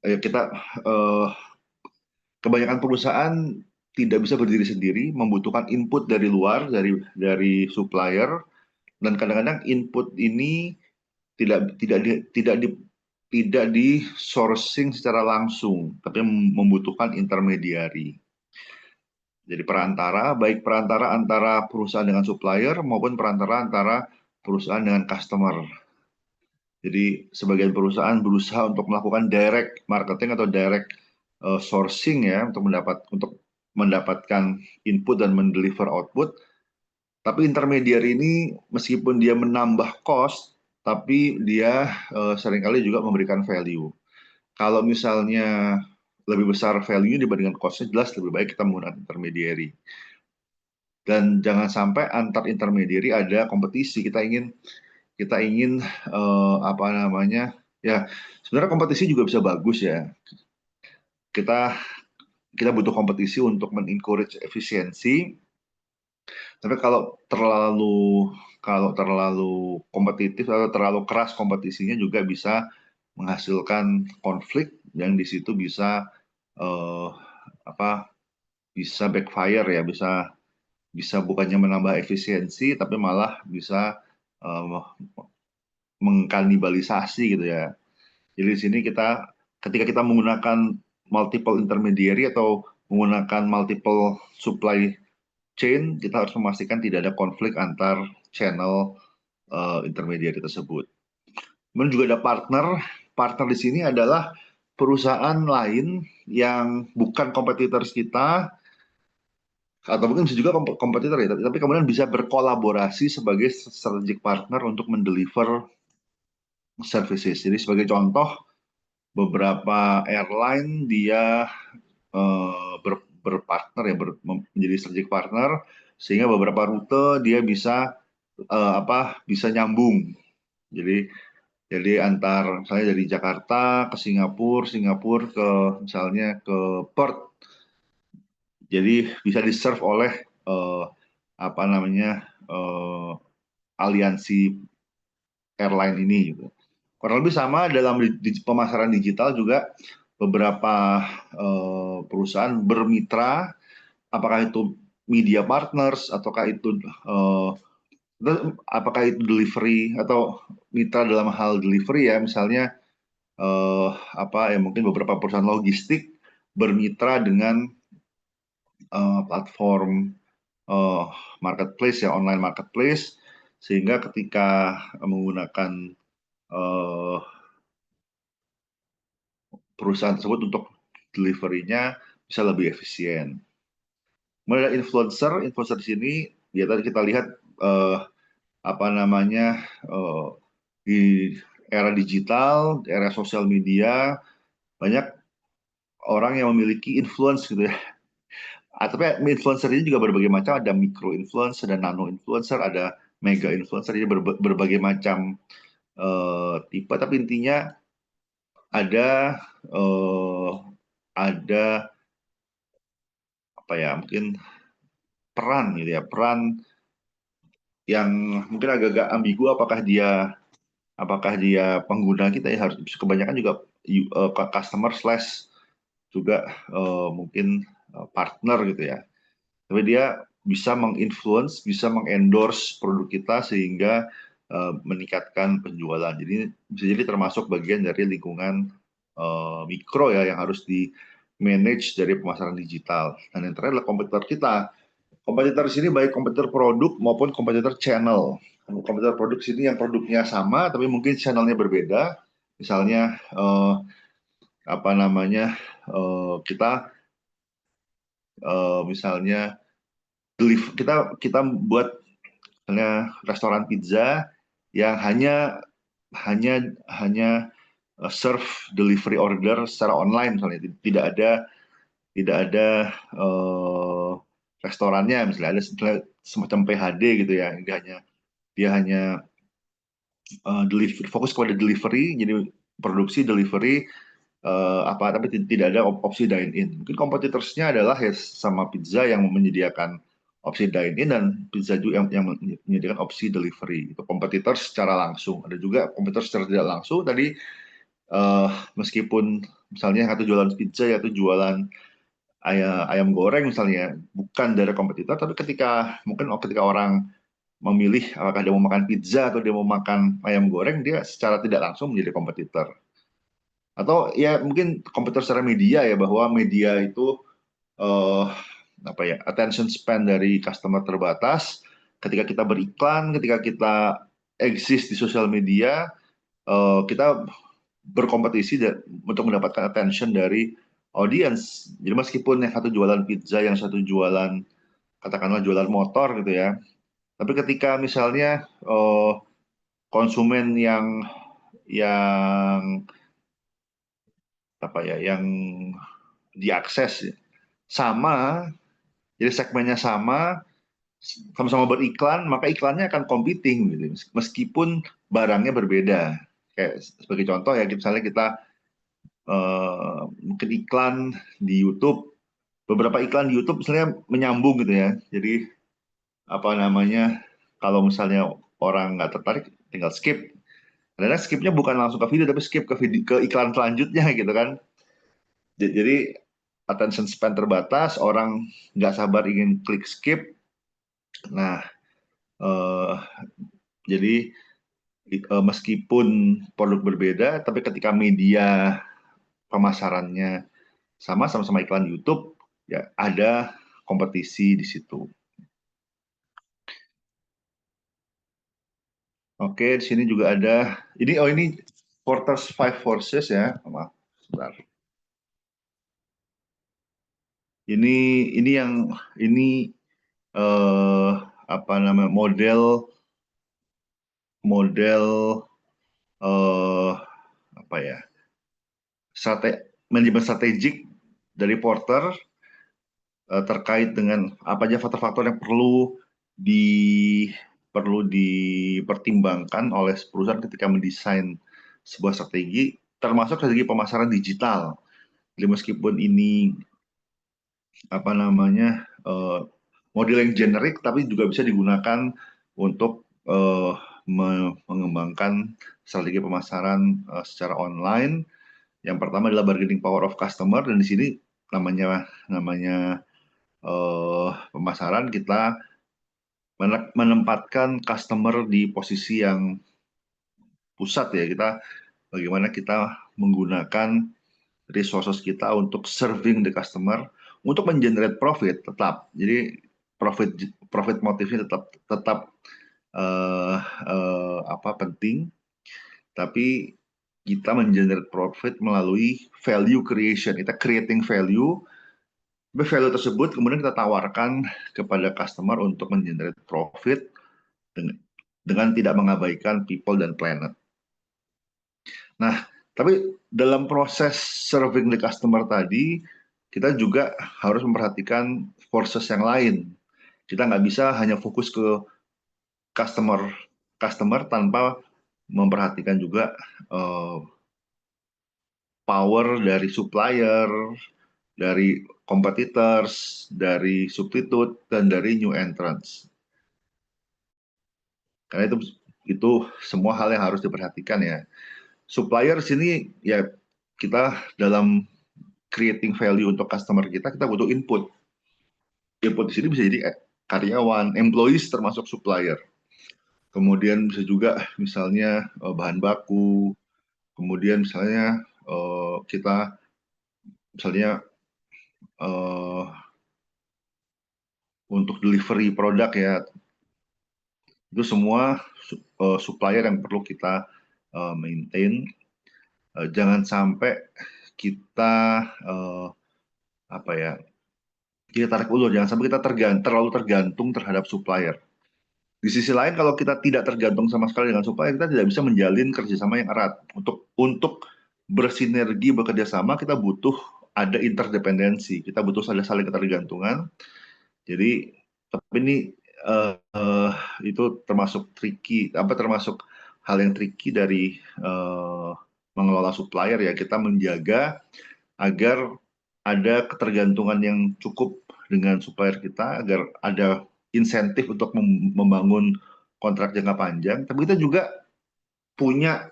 Kita kebanyakan perusahaan tidak bisa berdiri sendiri, membutuhkan input dari luar, dari supplier, dan kadang-kadang input ini tidak di sourcing secara langsung, tapi membutuhkan intermediary. Jadi perantara, baik perantara antara perusahaan dengan supplier maupun perantara antara perusahaan dengan customer. Jadi sebagian perusahaan berusaha untuk melakukan direct marketing atau direct sourcing ya untuk mendapatkan input dan mendeliver output. Tapi intermediary ini meskipun dia menambah cost, tapi dia seringkali juga memberikan value. Kalau misalnya lebih besar value dibandingkan cost-nya, jelas lebih baik kita menggunakan intermediary. Dan jangan sampai antar intermediary ada kompetisi. Kita ingin apa namanya ya sebenarnya kompetisi juga bisa bagus ya. Kita kita butuh kompetisi untuk men-encourage efisiensi. Tapi kalau terlalu kompetitif atau terlalu keras kompetisinya juga bisa menghasilkan konflik yang di situ bisa eh, apa bisa backfire ya, bisa bisa bukannya menambah efisiensi tapi malah bisa eh, mengkanibalisasi gitu ya. Jadi di sini ketika kita menggunakan multiple intermediary atau menggunakan multiple supply chain, kita harus memastikan tidak ada konflik antar channel intermediary tersebut. Kemudian juga ada partner. Partner di sini adalah perusahaan lain yang bukan competitors kita, atau mungkin bisa juga kompetitor ya, tapi kemudian bisa berkolaborasi sebagai strategic partner untuk mendeliver services. Jadi sebagai contoh, beberapa airline dia berpartner ya, menjadi strategic partner sehingga beberapa rute dia bisa bisa nyambung. Jadi Jadi misalnya dari Jakarta ke Singapura, Singapura ke misalnya ke Perth. Jadi bisa di-serve oleh eh, apa namanya aliansi airline ini gitu. Kurang lebih sama dalam pemasaran digital juga beberapa perusahaan bermitra, apakah itu media partners ataukah itu apakah itu delivery atau mitra dalam hal delivery ya, misalnya apa ya, mungkin beberapa perusahaan logistik bermitra dengan platform eh, marketplace ya, online marketplace, sehingga ketika menggunakan eh, perusahaan tersebut untuk delivery-nya bisa lebih efisien. Kemudian influencer, influencer di sini ya tadi kita lihat eh, apa namanya di era digital, di era sosial media, banyak orang yang memiliki influence gitu ya. Tapi influencer ini juga berbagai macam, ada micro influencer, ada nano influencer, ada mega influencer, jadi berbagai macam tipe. Tapi intinya ada eh, ada apa ya, mungkin peran gitu ya, peran yang mungkin agak-agak ambigu, apakah dia pengguna kita ya, harus kebanyakan juga customer slash juga mungkin partner gitu ya. Tapi dia bisa menginfluence, bisa mengendorse produk kita sehingga meningkatkan penjualan. Jadi bisa jadi termasuk bagian dari lingkungan mikro ya, yang harus di manage dari pemasaran digital. Dan yang terakhir adalah kompetitor kita. Kompetitor di sini baik kompetitor produk maupun kompetitor channel. Kompetitor produk di sini yang produknya sama tapi mungkin channelnya berbeda. Misalnya apa namanya kita misalnya kita buat misalnya restoran pizza yang hanya hanya hanya serve delivery order secara online, misalnya tidak ada eh, restorannya, misalnya ada semacam PHD gitu ya, dia hanya delivery, fokus kepada delivery, jadi produksi delivery tapi tidak ada opsi dine in. Mungkin kompetitorsnya adalah sama pizza yang menyediakan opsi dine in, dan pizza juga yang menyediakan opsi delivery. Itu kompetitor secara langsung. Ada juga kompetitor secara tidak langsung. Tadi meskipun misalnya yang satu jualan pizza, yaitu jualan ayam goreng misalnya, bukan dari kompetitor, tapi ketika orang memilih apakah dia mau makan pizza atau dia mau makan ayam goreng, dia secara tidak langsung menjadi kompetitor. Atau ya mungkin kompetitor secara media ya, bahwa media itu eh, apa ya, attention span dari customer terbatas. Ketika kita beriklan, ketika kita exist di sosial media, kita berkompetisi untuk mendapatkan attention dari audience. Jadi meskipun yang satu jualan pizza, yang satu jualan katakanlah jualan motor gitu ya, tapi ketika misalnya konsumen yang apa ya, yang diakses sama, jadi segmennya sama-sama beriklan, maka iklannya akan competing gitu, meskipun barangnya berbeda. Kayak sebagai contoh ya, misalnya kita mungkin iklan di YouTube, beberapa iklan di YouTube misalnya menyambung gitu ya. Jadi apa namanya, kalau misalnya orang nggak tertarik, tinggal skip. Karena skipnya bukan langsung ke video, tapi skip ke iklan selanjutnya gitu kan. Jadi attention span terbatas, orang nggak sabar ingin klik skip. Nah, eh, jadi meskipun produk berbeda, tapi ketika media pemasarannya sama-sama iklan YouTube, ya ada kompetisi di situ. Oke, di sini juga ada ini Porter's Five Forces ya, maaf, sebentar. Ini eh, apa namanya, model eh, apa ya, manajemen strategik dari Porter terkait dengan apa aja faktor-faktor yang di perlu dipertimbangkan oleh perusahaan ketika mendesain sebuah strategi, termasuk strategi pemasaran digital. Jadi meskipun ini apa namanya model yang generik, tapi juga bisa digunakan untuk mengembangkan strategi pemasaran secara online. Yang pertama adalah bargaining power of customer, dan di sini namanya pemasaran kita menempatkan customer di posisi yang pusat ya. Bagaimana kita menggunakan resources kita untuk serving the customer, untuk mengenerate profit tetap. Jadi profit motifnya tetap penting, tapi kita mengenerate profit melalui value creation. Kita creating value, value tersebut kemudian kita tawarkan kepada customer untuk mengenerate profit dengan tidak mengabaikan people dan planet. Nah, tapi dalam proses serving the customer tadi, kita juga harus memperhatikan forces yang lain. Kita nggak bisa hanya fokus ke customer tanpa memperhatikan juga power dari supplier, dari competitors, dari substitute, dan dari new entrants. Karena itu semua hal yang harus diperhatikan ya. Supplier sini ya, kita dalam creating value untuk customer kita butuh input. Input di sini bisa jadi karyawan, employees termasuk supplier. Kemudian bisa juga misalnya bahan baku, kemudian misalnya kita misalnya untuk delivery produk ya, itu semua supplier yang perlu kita maintain. Jangan sampai kita kita tarik ulur, jangan sampai kita terlalu tergantung terhadap supplier. Di sisi lain, kalau kita tidak tergantung sama sekali dengan supplier, kita tidak bisa menjalin kerjasama yang erat. Untuk bersinergi, bekerja sama, kita butuh ada interdependensi, kita butuh ada saling ketergantungan. Jadi, tapi ini itu termasuk termasuk hal yang tricky dari mengelola supplier ya. Kita menjaga agar ada ketergantungan yang cukup dengan supplier kita, agar ada insentif untuk membangun kontrak jangka panjang, tapi kita juga punya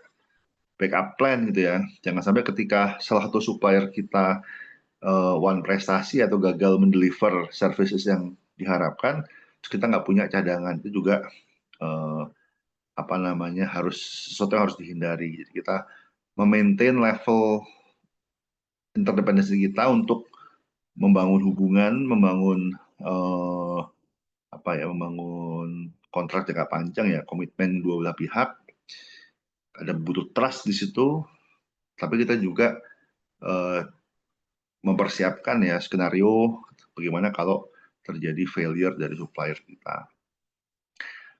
backup plan gitu ya. Jangan sampai ketika salah satu supplier kita one prestasi atau gagal mendeliver services yang diharapkan, kita nggak punya cadangan. Itu juga harus sesuatu yang harus dihindari. Jadi kita memaintain level interdependensi kita untuk membangun hubungan, membangun membangun kontrak jangka panjang ya, komitmen dua belah pihak. Ada butuh trust di situ, tapi kita juga mempersiapkan ya skenario bagaimana kalau terjadi failure dari supplier kita.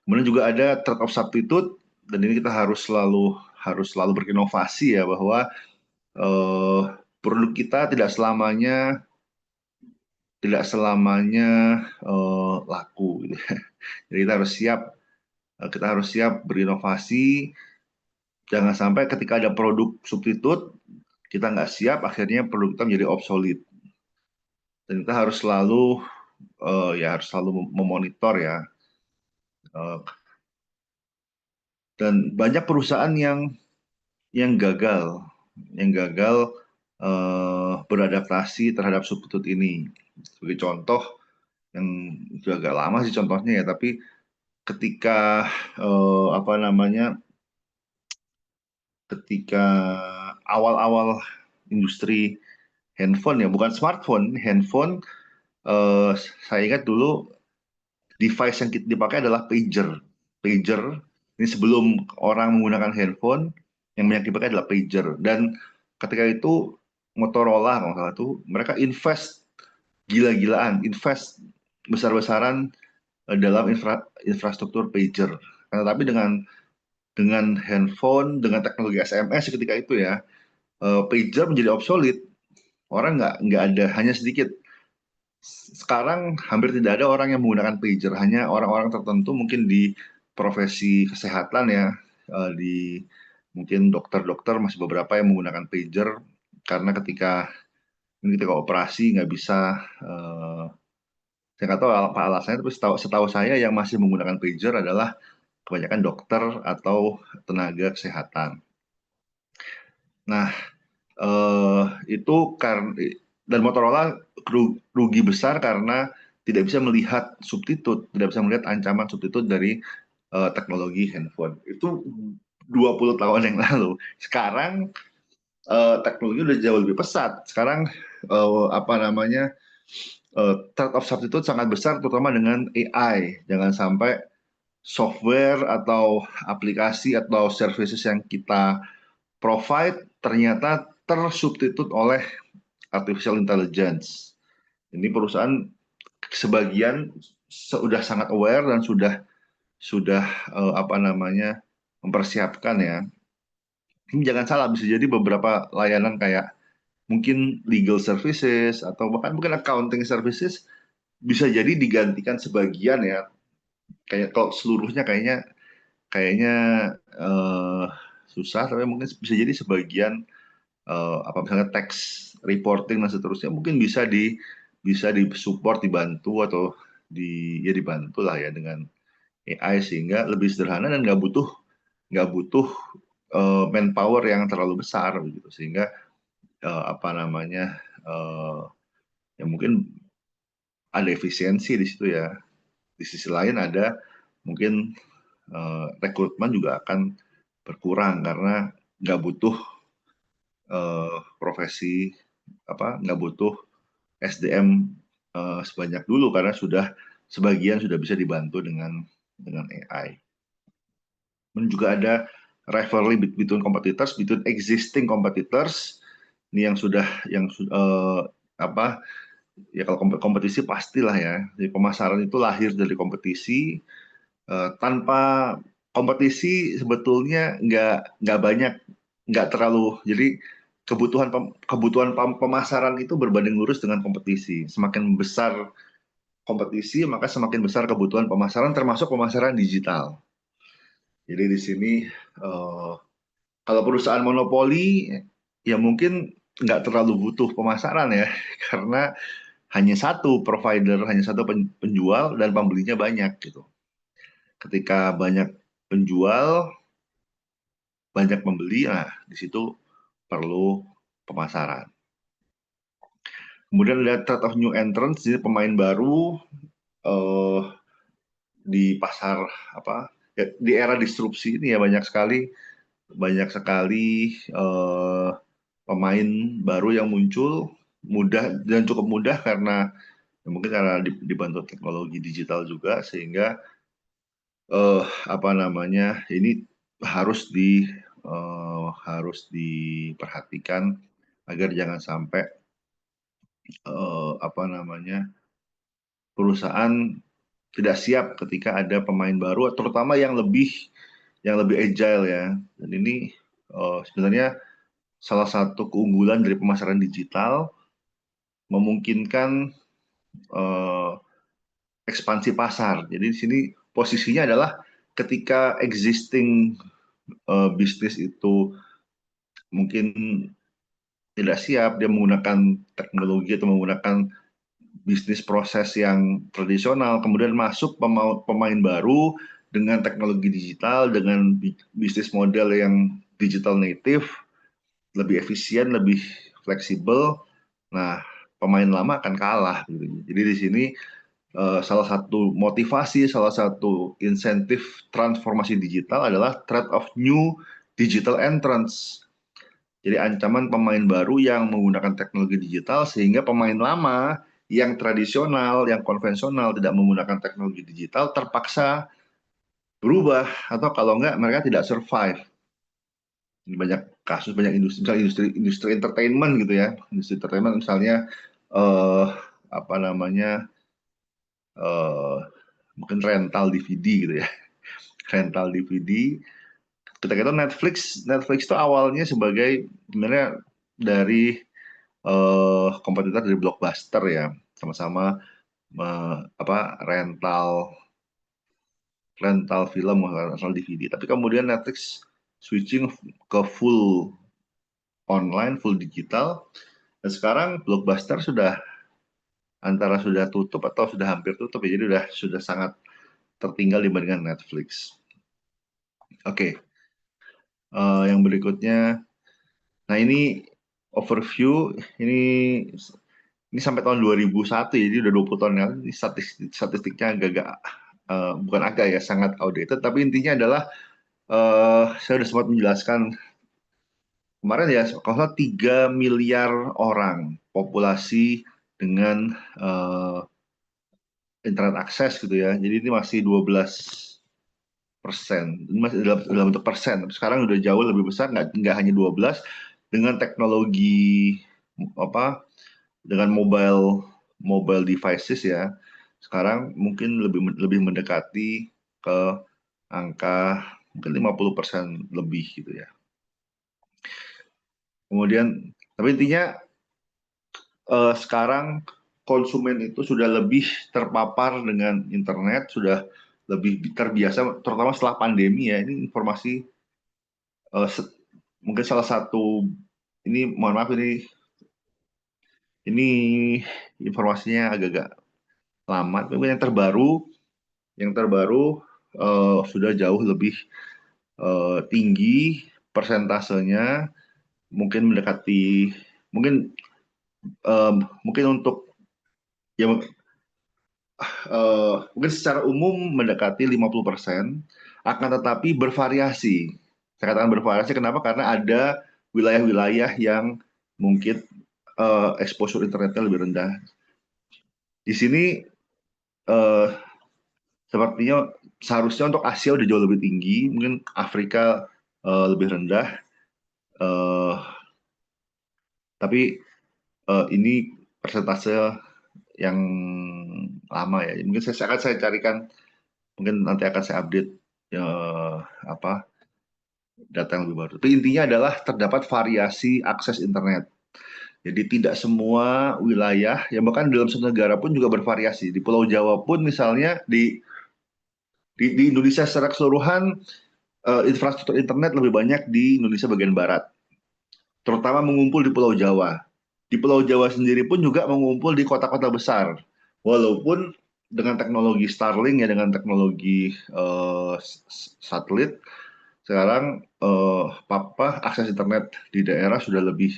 Kemudian juga ada trade of substitute, dan ini kita harus selalu berinovasi ya, bahwa produk kita tidak selamanya laku gitu. Jadi kita harus siap berinovasi. Jangan sampai ketika ada produk substitut kita nggak siap, akhirnya produk kita menjadi obsolete. Dan kita harus selalu memonitor ya. Dan banyak perusahaan yang gagal beradaptasi terhadap substitut ini. Sebagai contoh, yang juga agak lama sih contohnya ya, tapi ketika ketika awal-awal industri handphone ya, bukan smartphone, handphone, saya ingat dulu device yang dipakai adalah pager. Ini sebelum orang menggunakan handphone, yang banyak dipakai adalah pager. Dan ketika itu Motorola kalau salah itu, mereka invest gila-gilaan, invest besar-besaran dalam infrastruktur pager. Tapi dengan handphone, dengan teknologi SMS ketika itu ya, pager menjadi obsolete. Orang nggak ada, hanya sedikit. Sekarang hampir tidak ada orang yang menggunakan pager, hanya orang-orang tertentu mungkin di profesi kesehatan ya, mungkin dokter-dokter masih beberapa yang menggunakan pager karena ketika operasi nggak bisa, saya nggak tahu apa alasannya, tapi setahu saya yang masih menggunakan pager adalah kebanyakan dokter atau tenaga kesehatan. Nah, itu karena, dan Motorola rugi besar karena tidak bisa melihat subtitut, tidak bisa melihat ancaman subtitut dari teknologi handphone. Itu 20 tahun yang lalu. Sekarang teknologi udah jauh lebih pesat. Sekarang threat of substitute sangat besar, terutama dengan AI. Jangan sampai software atau aplikasi atau services yang kita provide ternyata tersubstitut oleh artificial intelligence. Ini perusahaan sebagian sudah sangat aware dan sudah mempersiapkan ya. Ini jangan salah, bisa jadi beberapa layanan kayak mungkin legal services atau bahkan mungkin accounting services bisa jadi digantikan sebagian ya. Kayak kalau seluruhnya kayaknya susah, tapi mungkin bisa jadi sebagian misalnya tax reporting dan seterusnya mungkin bisa disupport, dibantu atau dibantu lah ya dengan AI sehingga lebih sederhana dan nggak butuh manpower yang terlalu besar begitu, sehingga ya mungkin ada efisiensi di situ ya. Di sisi lain ada mungkin rekrutmen juga akan berkurang karena nggak butuh profesi nggak butuh SDM sebanyak dulu karena sebagian sudah bisa dibantu dengan AI. Dan juga ada rivalry between competitors, between existing competitors. Ini ya kalau kompetisi pastilah ya. Jadi pemasaran itu lahir dari kompetisi. Tanpa kompetisi sebetulnya nggak banyak, nggak terlalu. Jadi kebutuhan pemasaran itu berbanding lurus dengan kompetisi. Semakin besar kompetisi, maka semakin besar kebutuhan pemasaran, termasuk pemasaran digital. Jadi di sini kalau perusahaan monopoli ya mungkin nggak terlalu butuh pemasaran ya, karena hanya satu provider, hanya satu penjual dan pembelinya banyak gitu. Ketika banyak penjual, banyak pembeli, nah di situ perlu pemasaran. Kemudian ada threat of new entrants, jadi pemain baru di pasar di era disrupsi ini ya banyak sekali pemain baru yang muncul, mudah dan cukup mudah karena mungkin karena dibantu teknologi digital juga, sehingga ini harus diperhatikan agar jangan sampai perusahaan tidak siap ketika ada pemain baru, terutama yang lebih agile ya. Dan ini sebenarnya salah satu keunggulan dari pemasaran digital, memungkinkan ekspansi pasar. Jadi di sini posisinya adalah ketika existing bisnis itu mungkin tidak siap, dia menggunakan teknologi atau menggunakan bisnis proses yang tradisional, kemudian masuk pemain baru dengan teknologi digital, dengan bisnis model yang digital native, lebih efisien, lebih fleksibel. Nah, pemain lama akan kalah. Gitu. Jadi di sini salah satu motivasi, salah satu insentif transformasi digital adalah threat of new digital entrants. Jadi ancaman pemain baru yang menggunakan teknologi digital sehingga pemain lama yang tradisional, yang konvensional tidak menggunakan teknologi digital terpaksa berubah, atau kalau enggak mereka tidak survive. Ini banyak kasus, banyak industri, misalnya industri entertainment gitu ya. Industri entertainment misalnya mungkin rental DVD gitu ya. Rental DVD. Ketika itu Netflix itu awalnya sebenarnya dari kompetitor dari Blockbuster ya, sama-sama rental film, rental DVD. Tapi kemudian Netflix switching ke full online, full digital. Dan sekarang Blockbuster sudah antara sudah tutup atau sudah hampir tutup ya, jadi sudah sangat tertinggal dibandingkan Netflix. Oke, yang berikutnya, nah ini overview ini sampai tahun 2001 ya, jadi udah 20 tahun yang lalu. Ini statistiknya agak-agak bukan agak ya, sangat outdated, tapi intinya adalah saya sudah sempat menjelaskan kemarin ya, kalau salah 3 miliar orang populasi dengan internet akses gitu ya. Jadi ini masih 12%. Ini masih dalam bentuk persen. Sekarang udah jauh lebih besar, nggak hanya 12 dengan teknologi apa dengan mobile devices ya. Sekarang mungkin lebih mendekati ke angka mungkin 50% lebih gitu ya. Kemudian, tapi intinya sekarang konsumen itu sudah lebih terpapar dengan internet, sudah lebih terbiasa, terutama setelah pandemi ya. Ini informasi mungkin salah satu, ini mohon maaf ini informasinya agak-agak lama, tapi yang terbaru sudah jauh lebih tinggi persentasenya, mungkin mendekati mungkin mungkin untuk ya mungkin secara umum mendekati 50%, akan tetapi bervariasi. Saya katakan bervariasi kenapa? Karena ada wilayah-wilayah yang mungkin exposure internetnya lebih rendah. Di sini sepertinya seharusnya untuk Asia udah jauh lebih tinggi, mungkin Afrika lebih rendah. Tapi ini persentase yang lama ya. Mungkin saya carikan, mungkin nanti akan saya update apa data yang lebih baru. Tapi intinya adalah terdapat variasi akses internet. Jadi tidak semua wilayah, ya bahkan dalam satu negara pun juga bervariasi. Di Pulau Jawa pun misalnya di Indonesia secara keseluruhan infrastruktur internet lebih banyak di Indonesia bagian barat, terutama mengumpul di Pulau Jawa. Di Pulau Jawa sendiri pun juga mengumpul di kota-kota besar. Walaupun dengan teknologi Starlink ya, dengan teknologi satelit, sekarang akses internet di daerah sudah lebih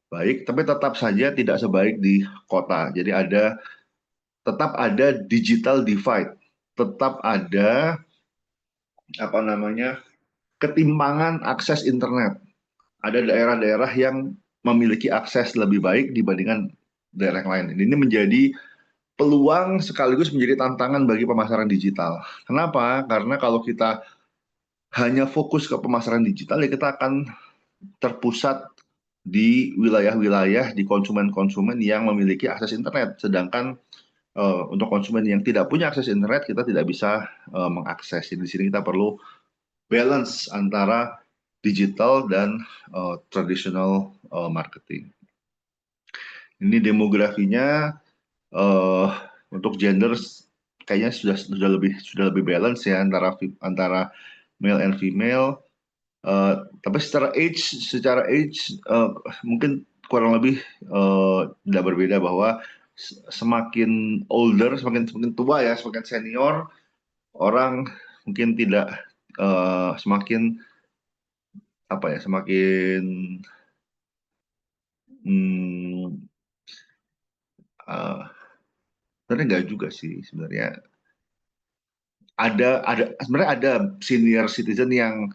baik, tapi tetap saja tidak sebaik di kota. Jadi tetap ada digital divide, tetap ada ketimpangan akses internet. Ada daerah-daerah yang memiliki akses lebih baik dibandingkan daerah yang lain. Ini menjadi peluang sekaligus menjadi tantangan bagi pemasaran digital. Kenapa? Karena kalau kita hanya fokus ke pemasaran digital, ya kita akan terpusat di wilayah-wilayah, di konsumen-konsumen yang memiliki akses internet. Sedangkan untuk konsumen yang tidak punya akses internet, kita tidak bisa mengakses. Di sini kita perlu balance antara digital dan traditional marketing. Ini demografinya untuk gender kayaknya sudah lebih balance ya antara male and female. Tapi secara age mungkin kurang lebih tidak berbeda, bahwa semakin older, semakin tua ya, semakin senior orang mungkin tidak semakin semakin hmm, sebenarnya enggak juga sih sebenarnya. Sebenarnya ada senior citizen yang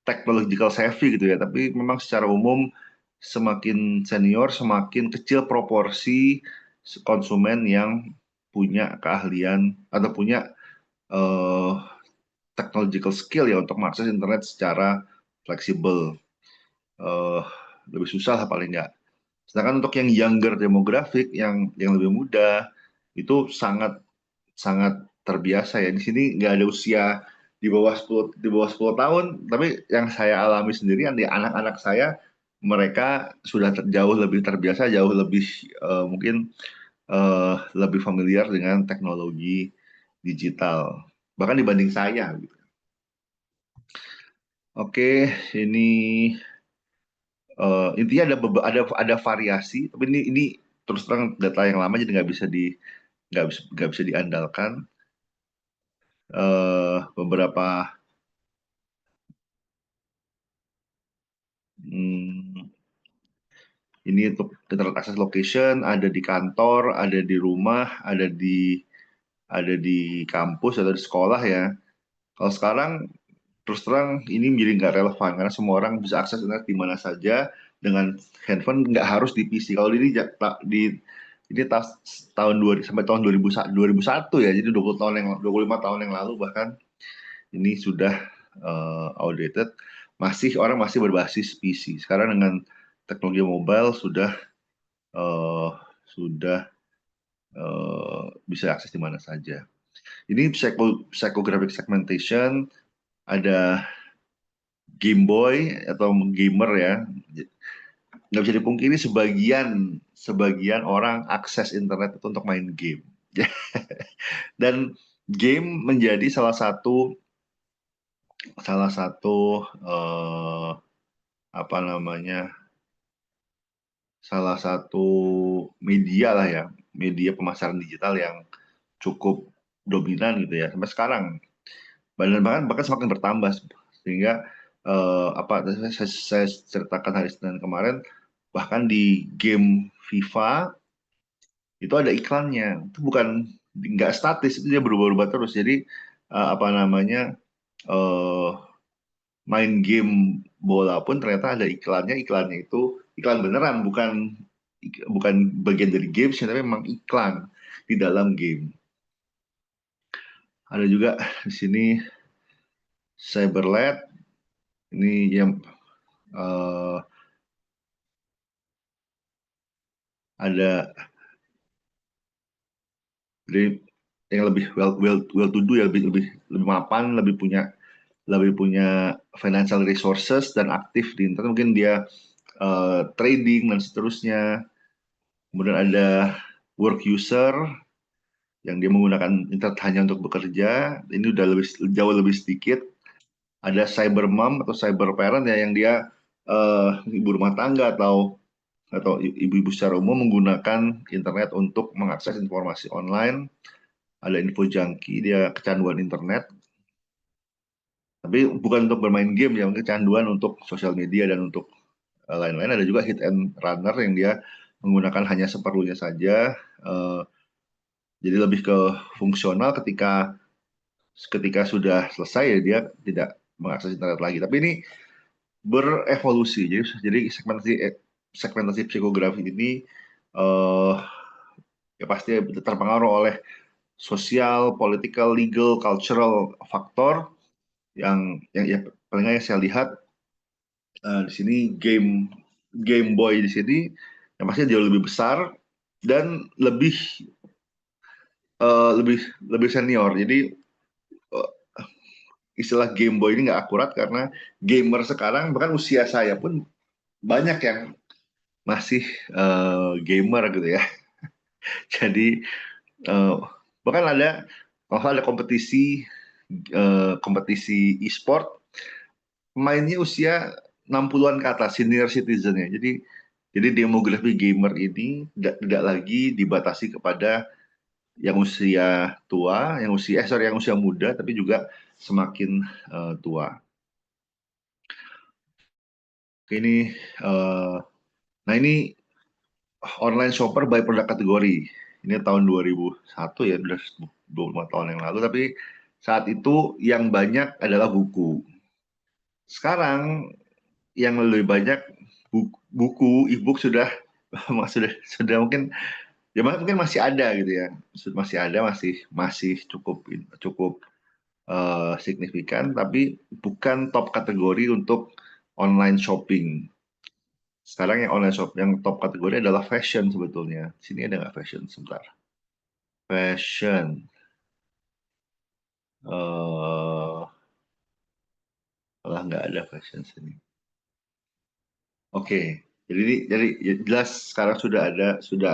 technological savvy gitu ya, tapi memang secara umum semakin senior semakin kecil proporsi konsumen yang punya keahlian atau punya technological skill ya untuk mengakses internet secara fleksibel. Lebih susah lah paling nggak. Sedangkan untuk yang younger demographic, yang lebih muda, itu sangat sangat terbiasa ya. Di sini nggak ada usia di bawah 10 tahun, tapi yang saya alami sendiri, anak-anak saya, mereka sudah jauh lebih terbiasa, jauh lebih mungkin lebih familiar dengan teknologi digital, bahkan dibanding saya gitu. Oke, ini intinya ada variasi, tapi ini terus terang data yang lama jadi nggak bisa diandalkan. Beberapa hmm, ini untuk internet access location ada di kantor, ada di rumah, ada di kampus atau di sekolah ya. Kalau sekarang terus terang ini menjadi nggak relevan karena semua orang bisa akses internet di mana saja dengan handphone, nggak harus di PC. Kalau ini tahun 2000 sampai tahun 2001 ya, jadi 20 tahun 25 tahun yang lalu bahkan ini sudah outdated. Orang masih berbasis PC. Sekarang dengan teknologi mobile uh, sudah bisa akses di mana saja. Ini psychographic segmentation, ada Game Boy atau gamer ya, nggak bisa dipungkiri sebagian orang akses internet itu untuk main game. Dan game menjadi salah satu apa namanya salah satu media lah ya, media pemasaran digital yang cukup dominan gitu ya sampai sekarang. Bahkan semakin bertambah sehingga apa saya ceritakan hari Senin kemarin, bahkan di game FIFA itu ada iklannya. Itu bukan nggak statis, itu dia berubah-ubah terus. Jadi apa namanya eh, main game bola pun ternyata ada iklannya. Iklannya itu iklan beneran, bukan bukan bagian dari games, tapi memang iklan di dalam game. Ada juga di sini Cyberlet, ini yang eh, ada jadi yang lebih well to do ya, lebih lebih lebih mapan, lebih punya financial resources dan aktif di internet, mungkin dia trading dan seterusnya. Kemudian ada work user yang dia menggunakan internet hanya untuk bekerja, ini udah jauh lebih sedikit. Ada cyber mom atau cyber parent ya, yang dia ibu rumah tangga atau ibu-ibu secara umum menggunakan internet untuk mengakses informasi online. Ada info junkie, dia kecanduan internet, tapi bukan untuk bermain game ya, mungkin kecanduan untuk sosial media dan untuk lain-lain. Ada juga hit and runner yang dia menggunakan hanya seperlunya saja. eh, jadi lebih ke fungsional, ketika ketika sudah selesai ya dia tidak mengakses internet lagi. Tapi ini berevolusi. Jadi segmentasi psikografi ini eh, ya pasti terpengaruh oleh sosial, political, legal, cultural faktor yang ya paling nggak yang saya lihat di sini Game Boy di sini yang pasti jauh lebih besar dan lebih lebih senior. Jadi eh, istilah Game Boy ini nggak akurat karena gamer sekarang bahkan usia saya pun banyak yang masih gamer gitu ya. Jadi eh, bahkan ada kompetisi e-sport, pemainnya usia 60-an ke atas, senior citizen ya. Jadi demografi gamer ini tidak lagi dibatasi kepada yang usia tua, yang usia muda, tapi juga semakin tua. Ini, uh, nah ini online shopper by produk kategori. Ini tahun 2001 ya, sudah 25 tahun yang lalu. Tapi saat itu yang banyak adalah buku. Sekarang yang lebih banyak buku e-book sudah sudah mungkin ya, mungkin masih ada gitu ya, masih ada, masih cukup cukup signifikan, tapi bukan top kategori untuk online shopping. Sekarang yang top kategori adalah fashion sebetulnya. Sini ada nggak fashion? Sebentar. Fashion. Malah nggak ada fashion sini. Oke. Jadi ya jelas sekarang sudah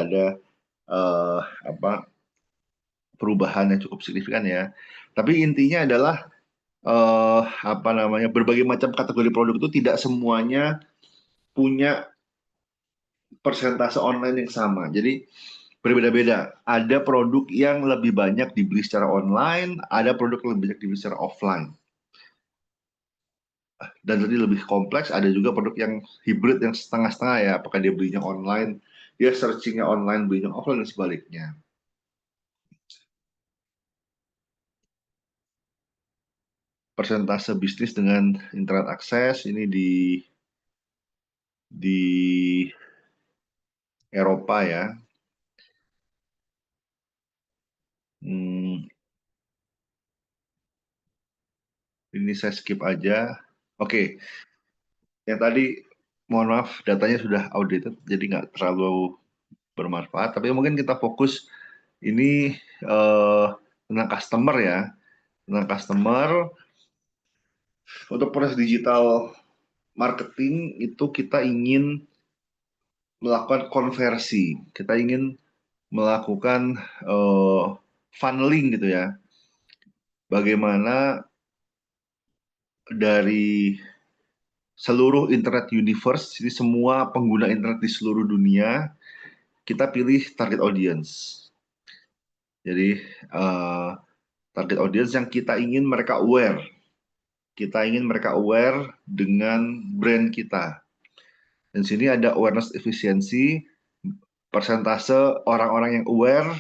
ada eh, apa perubahan yang cukup signifikan ya. Tapi intinya adalah apa namanya, berbagai macam kategori produk itu tidak semuanya punya persentase online yang sama. Jadi berbeda-beda. Ada produk yang lebih banyak dibeli secara online, ada produk yang lebih banyak dibeli secara offline. Dan tadi lebih kompleks, ada juga produk yang hybrid yang setengah-setengah ya. Apakah dia belinya online, dia searchingnya online, belinya offline, dan sebaliknya. Persentase bisnis dengan internet akses ini di Eropa ya. Hmm, ini saya skip aja. Oke, yang tadi mohon maaf datanya sudah outdated, jadi nggak terlalu bermanfaat. Tapi mungkin kita fokus ini tentang customer ya, tentang customer. Untuk proses digital marketing itu kita ingin melakukan konversi, kita ingin melakukan funneling gitu ya. Bagaimana dari seluruh internet universe, jadi semua pengguna internet di seluruh dunia, kita pilih target audience. Jadi target audience yang kita ingin mereka aware. Kita ingin mereka aware dengan brand kita. Dan sini ada awareness efisiensi, persentase orang-orang yang aware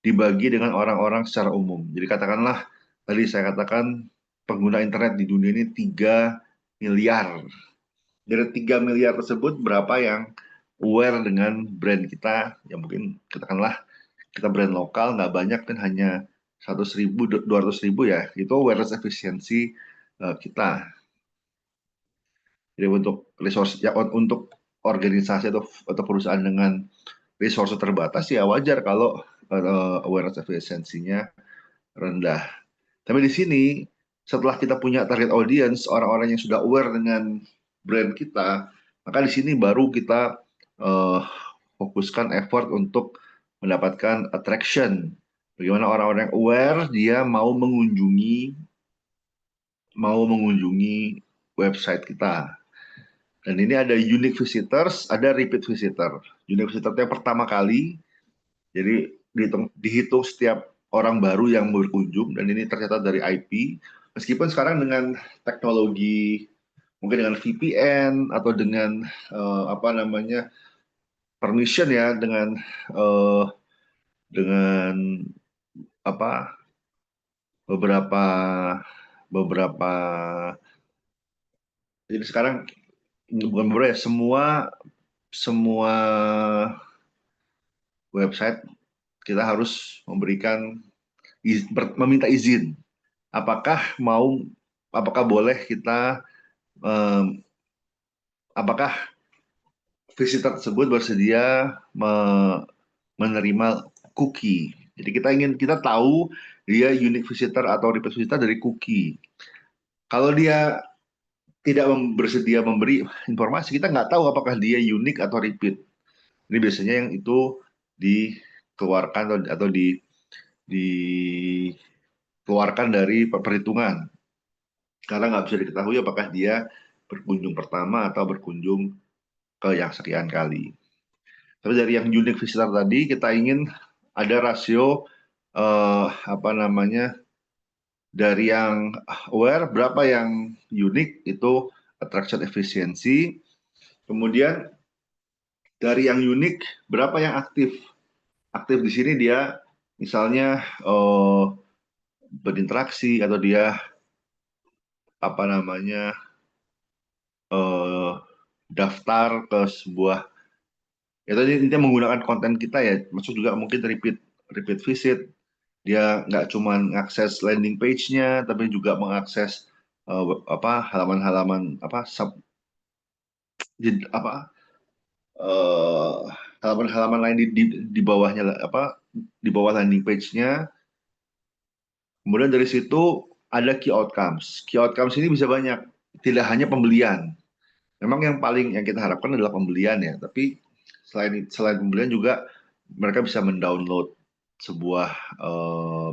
dibagi dengan orang-orang secara umum. Jadi katakanlah, tadi saya katakan pengguna internet di dunia ini 3 miliar. Dari 3 miliar tersebut, berapa yang aware dengan brand kita? Ya mungkin katakanlah kita brand lokal, nggak banyak kan, hanya 100.000, 200.000 ya. Itu awareness efisiensi kita. Jadi untuk resource ya, untuk organisasi atau perusahaan dengan resource terbatas ya wajar kalau awareness efisiensinya rendah. Tapi di sini setelah kita punya target audience, orang-orang yang sudah aware dengan brand kita, maka di sini baru kita uh, fokuskan effort untuk mendapatkan attraction. Bagaimana orang-orang yang aware dia mau mengunjungi website kita. Dan ini ada unique visitors, ada repeat visitor. Unique visitor itu yang pertama kali, jadi dihitung setiap orang baru yang berkunjung, dan ini tercatat dari IP. Meskipun sekarang dengan teknologi, mungkin dengan VPN atau dengan apa namanya, permission ya, uh, dengan apa, beberapa beberapa jadi sekarang bukan beberapa ya, semua semua website kita harus meminta izin. Apakah mau, apakah boleh kita, apakah visitor tersebut bersedia menerima cookie. Jadi kita tahu dia unique visitor atau repeat visitor dari cookie. Kalau dia tidak bersedia memberi informasi, kita nggak tahu apakah dia unik atau repeat. Ini biasanya yang itu dikeluarkan atau dikeluarkan dari perhitungan, karena nggak bisa diketahui apakah dia berkunjung pertama atau berkunjung ke yang sekian kali. Tapi dari yang unique visitor tadi kita ingin ada rasio apa namanya, dari yang aware berapa yang unik, itu attraction efisiensi. Kemudian dari yang unik berapa yang aktif. Aktif di sini dia misalnya berinteraksi atau dia apa namanya, eh, daftar ke sebuah, ya tadi intinya menggunakan konten kita ya, maksud juga mungkin repeat repeat visit. Dia nggak cuma mengakses landing page-nya, tapi juga mengakses apa, halaman-halaman apa apa, eh, halaman-halaman lain di bawahnya, apa, di bawah landing page-nya. Kemudian dari situ ada key outcomes. Key outcomes ini bisa banyak, tidak hanya pembelian. Memang yang paling yang kita harapkan adalah pembelian ya, tapi selain pembelian juga mereka bisa mendownload sebuah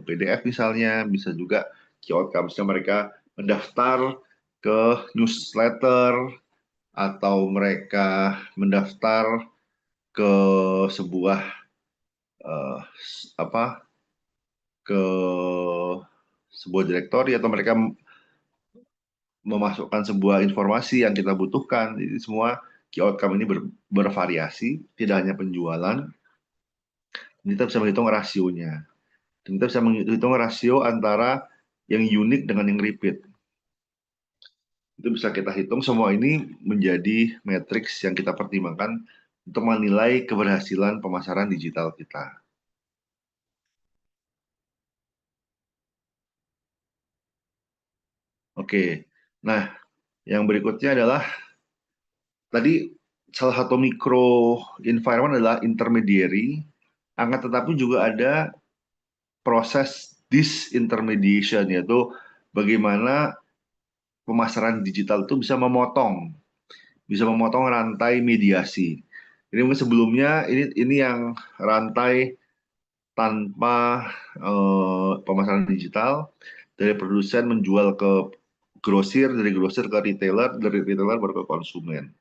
PDF misalnya, bisa juga key outcomes-nya mereka mendaftar ke newsletter atau mereka mendaftar ke sebuah uh, apa ke sebuah direktori atau mereka memasukkan sebuah informasi yang kita butuhkan. Jadi semua key outcome ini bervariasi, tidak hanya penjualan. Kita bisa menghitung rasionya. Dan kita bisa menghitung rasio antara yang unik dengan yang repeat. Itu bisa kita hitung, semua ini menjadi matriks yang kita pertimbangkan untuk menilai keberhasilan pemasaran digital kita. Oke, nah yang berikutnya adalah tadi salah satu mikro environment adalah intermediary, akan tetapi juga ada proses disintermediation, yaitu bagaimana pemasaran digital itu bisa memotong rantai mediasi. Jadi mungkin sebelumnya ini yang rantai tanpa pemasaran digital, dari produsen menjual ke grosir, dari grosir ke retailer, dari retailer baru ke konsumen.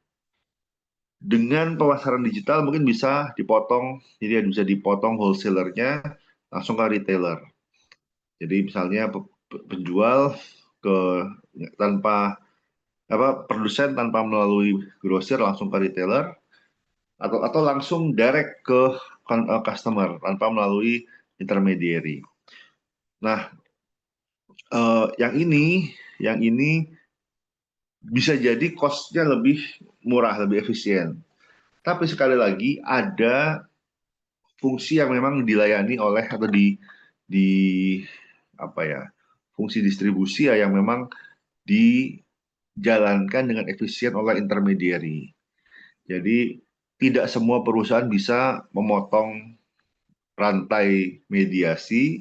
Dengan pemasaran digital mungkin bisa dipotong, jadi bisa dipotong wholesalernya langsung ke retailer. Jadi misalnya penjual ke tanpa produsen tanpa melalui grosir langsung ke retailer, atau langsung direct ke customer tanpa melalui intermediary. Nah, yang ini bisa jadi cost-nya lebih murah, lebih efisien. Tapi sekali lagi ada fungsi yang memang dilayani oleh atau di apa ya, fungsi distribusi ya yang memang dijalankan dengan efisien oleh intermediary. Jadi tidak semua perusahaan bisa memotong rantai mediasi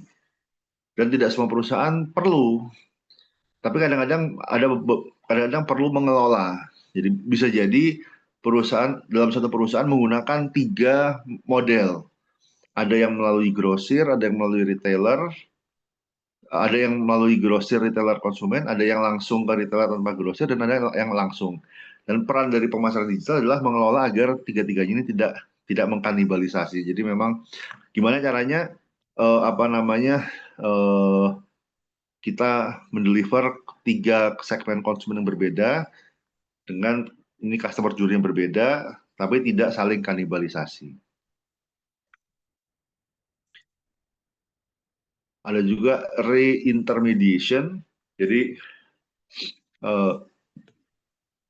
dan tidak semua perusahaan perlu. Tapi kadang-kadang perlu mengelola. Jadi bisa jadi dalam satu perusahaan menggunakan 3 model. Ada yang melalui grosir, ada yang melalui retailer, ada yang melalui grosir, retailer, konsumen, ada yang langsung ke retailer tanpa grosir, dan ada yang langsung. Dan peran dari pemasaran digital adalah mengelola agar tiga-tiganya ini tidak mengkanibalisasi. Jadi memang gimana caranya kita mendeliver 3 segmen konsumen yang berbeda dengan ini customer journey yang berbeda, tapi tidak saling kanibalisasi. Ada juga reintermediation. Jadi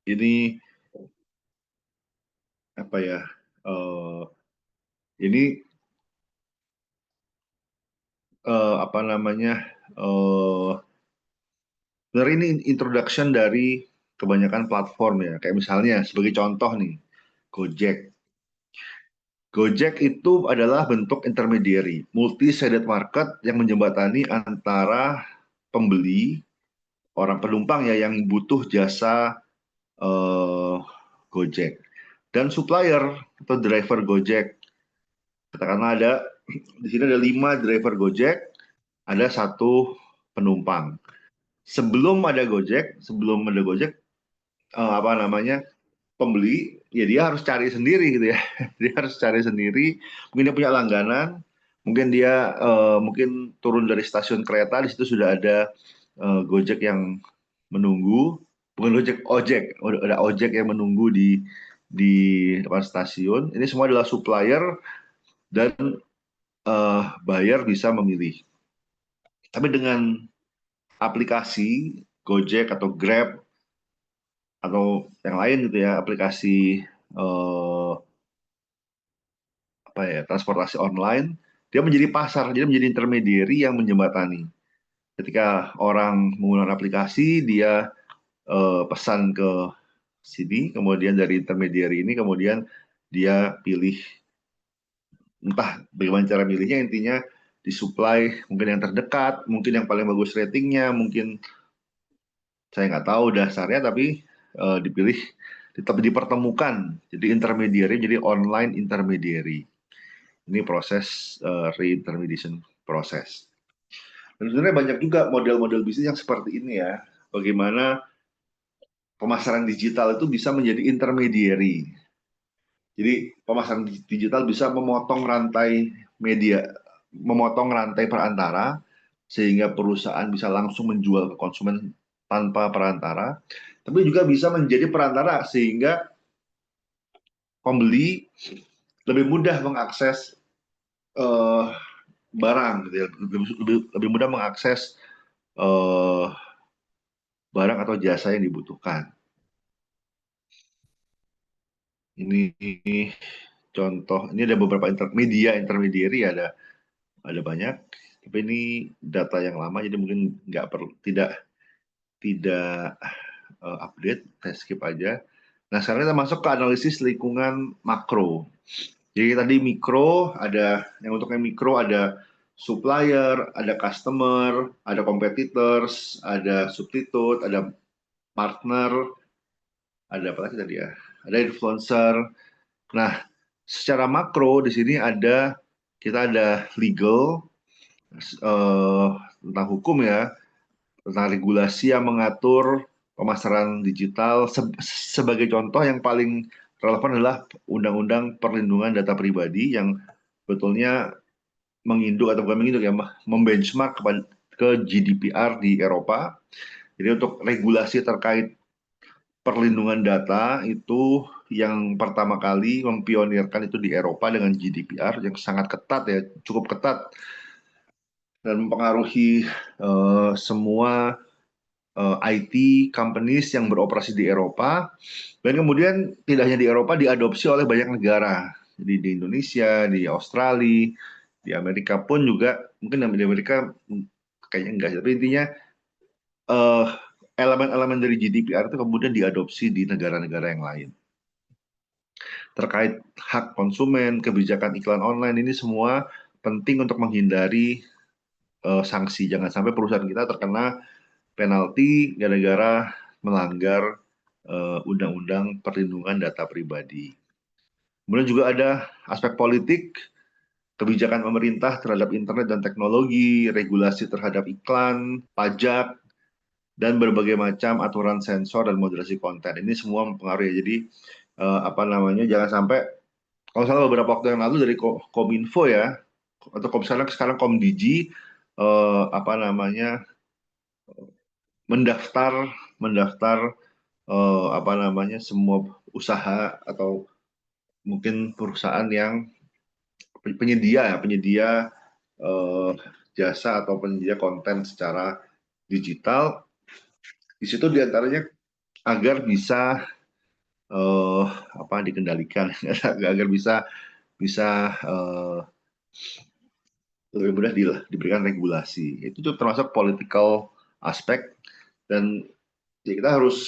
ini apa ya? Ini apa namanya? Sebenarnya ini introduction dari kebanyakan platform ya. Kayak misalnya sebagai contoh nih, Gojek. Gojek itu adalah bentuk intermediary, multi-sided market yang menjembatani antara pembeli, orang penumpang ya yang butuh jasa Gojek, dan supplier atau driver Gojek. Katakanlah di sini ada 5 driver Gojek, ada 1 penumpang. Sebelum ada Gojek, pembeli ya dia harus cari sendiri gitu ya. Dia harus cari sendiri, mungkin dia punya langganan, mungkin dia mungkin turun dari stasiun kereta, di situ sudah ada Gojek yang menunggu, bukan ojek, ada ojek yang menunggu di depan stasiun. Ini semua adalah supplier dan buyer bisa memilih. Tapi dengan aplikasi Gojek atau Grab atau yang lain gitu ya, aplikasi transportasi online, dia menjadi pasar, jadi menjadi intermediary yang menjembatani. Ketika orang menggunakan aplikasi, dia pesan ke sini, kemudian dari intermediary ini, kemudian dia pilih, entah bagaimana cara milihnya, intinya disuplai mungkin yang terdekat, mungkin yang paling bagus ratingnya, mungkin saya nggak tahu dasarnya, tapi dipilih, dipertemukan, jadi intermediary, jadi online intermediary. Ini proses reintermediation proses. Dan sebenarnya banyak juga model-model bisnis yang seperti ini ya. Bagaimana pemasaran digital itu bisa menjadi intermediary. Jadi pemasaran digital bisa memotong rantai media, memotong rantai perantara, sehingga perusahaan bisa langsung menjual ke konsumen tanpa perantara. Tapi juga bisa menjadi perantara sehingga pembeli lebih mudah mengakses eh, barang, gitu ya. Lebih mudah mengakses eh, barang atau jasa yang dibutuhkan. Ini contoh, ini ada beberapa media intermediary, ada banyak, tapi ini data yang lama, jadi mungkin nggak perlu, tidak update, saya skip aja. Nah, sekarang kita masuk ke analisis lingkungan makro. Jadi tadi mikro, ada yang untuk yang mikro ada supplier, ada customer, ada competitors, ada substitute, ada partner, ada apa lagi tadi ya? Ada influencer. Nah, secara makro di sini kita ada legal, eh, tentang hukum ya, tentang regulasi yang mengatur pemasaran digital. Sebagai contoh yang paling relevan adalah Undang-Undang Perlindungan Data Pribadi yang betulnya menginduk atau bukan menginduk ya, membenchmark ke GDPR di Eropa. Jadi untuk regulasi terkait perlindungan data itu yang pertama kali mempionirkan itu di Eropa dengan GDPR yang sangat ketat ya, cukup ketat, dan mempengaruhi semua IT companies yang beroperasi di Eropa. Dan kemudian tidak hanya di Eropa, diadopsi oleh banyak negara. Jadi di Indonesia, di Australia, di Amerika pun juga, mungkin di Amerika kayaknya enggak, tapi intinya eh, elemen-elemen dari GDPR itu kemudian diadopsi di negara-negara yang lain. Terkait hak konsumen, kebijakan iklan online, ini semua penting untuk menghindari sanksi. Jangan sampai perusahaan kita terkena penalti gara-gara melanggar Undang-Undang Perlindungan Data Pribadi. Kemudian juga ada aspek politik, kebijakan pemerintah terhadap internet dan teknologi, regulasi terhadap iklan, pajak, dan berbagai macam aturan sensor dan moderasi konten. Ini semua mempengaruhi. Jadi apa namanya, jangan sampai, kalau salah beberapa waktu yang lalu dari Kominfo ya, atau sekarang Komdigi, apa namanya, mendaftar mendaftar apa namanya, semua usaha atau mungkin perusahaan yang penyedia eh, jasa atau penyedia konten secara digital. Di situ diantaranya agar bisa eh, apa dikendalikan, agar bisa bisa lebih mudah diberikan regulasi. Itu tuh termasuk political aspek, dan ya kita harus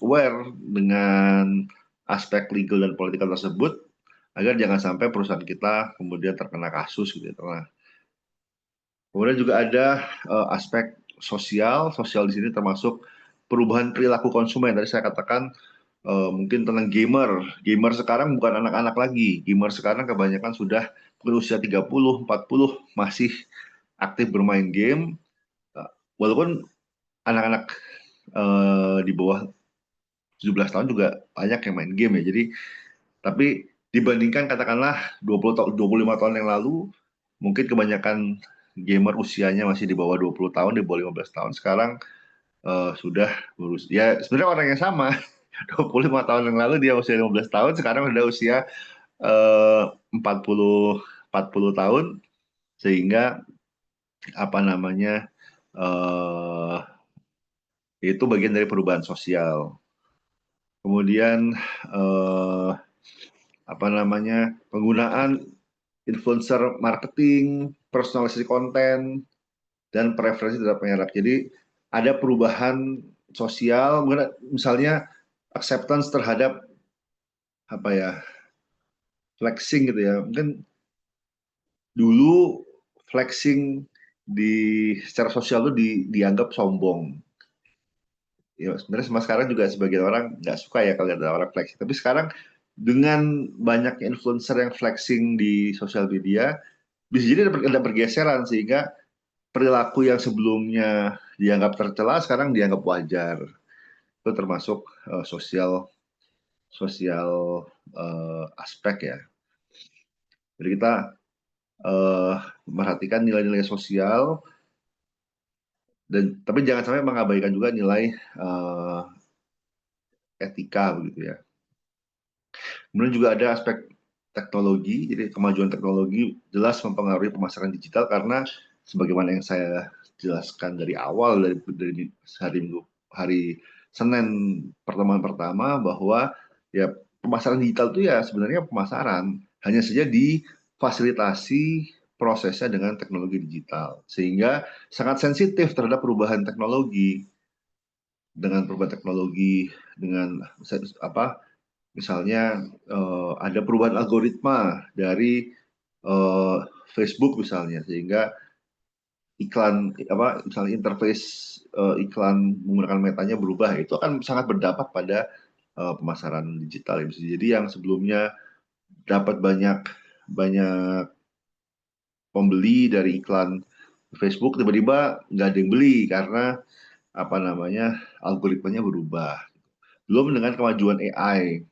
aware dengan aspek legal dan politikal tersebut agar jangan sampai perusahaan kita kemudian terkena kasus gitu ya. Kemudian juga ada aspek sosial. Sosial di sini termasuk perubahan perilaku konsumen. Tadi saya katakan mungkin tentang gamer. Gamer sekarang bukan anak-anak lagi. Gamer sekarang kebanyakan sudah berusia 30, 40 masih aktif bermain game. Walaupun anak-anak di bawah 17 tahun juga banyak yang main game ya. Jadi, tapi dibandingkan katakanlah 25 tahun yang lalu, mungkin kebanyakan gamer usianya masih di bawah 20 tahun, di bawah 15 tahun. Sekarang sudah ya sebenarnya orang yang sama. 25 tahun yang lalu dia usia 15 tahun, sekarang sudah usia eh, 40 tahun, sehingga apa namanya, eh, itu bagian dari perubahan sosial. Kemudian eh, apa namanya, penggunaan influencer marketing, personalisasi konten, dan preferensi terhadap penyerap. Jadi ada perubahan sosial, misalnya acceptance terhadap apa ya, flexing gitu ya. Mungkin dulu flexing secara sosial itu dianggap sombong. Ya, sebenarnya sama sekarang juga sebagian orang nggak suka ya kalau ada orang flexing. Tapi sekarang dengan banyak influencer yang flexing di sosial media, bisa jadi ada pergeseran, sehingga perilaku yang sebelumnya dianggap tercela sekarang dianggap wajar. Itu termasuk sosial sosial aspek ya. Jadi kita uh, memperhatikan nilai-nilai sosial dan tapi jangan sampai mengabaikan juga nilai etika begitu ya. Kemudian juga ada aspek teknologi, jadi kemajuan teknologi jelas mempengaruhi pemasaran digital karena sebagaimana yang saya jelaskan dari awal dari hari Senin pertemuan pertama bahwa ya pemasaran digital itu ya sebenarnya pemasaran hanya saja difasilitasi prosesnya dengan teknologi digital sehingga sangat sensitif terhadap perubahan teknologi dengan apa misalnya ada perubahan algoritma dari Facebook misalnya sehingga iklan apa misalnya interface iklan menggunakan metanya berubah itu akan sangat berdampak pada pemasaran digital ya. Jadi yang sebelumnya dapat banyak banyak pembeli dari iklan Facebook tiba-tiba nggak ada yang beli karena apa namanya algoritmanya berubah. Belum dengan kemajuan AI,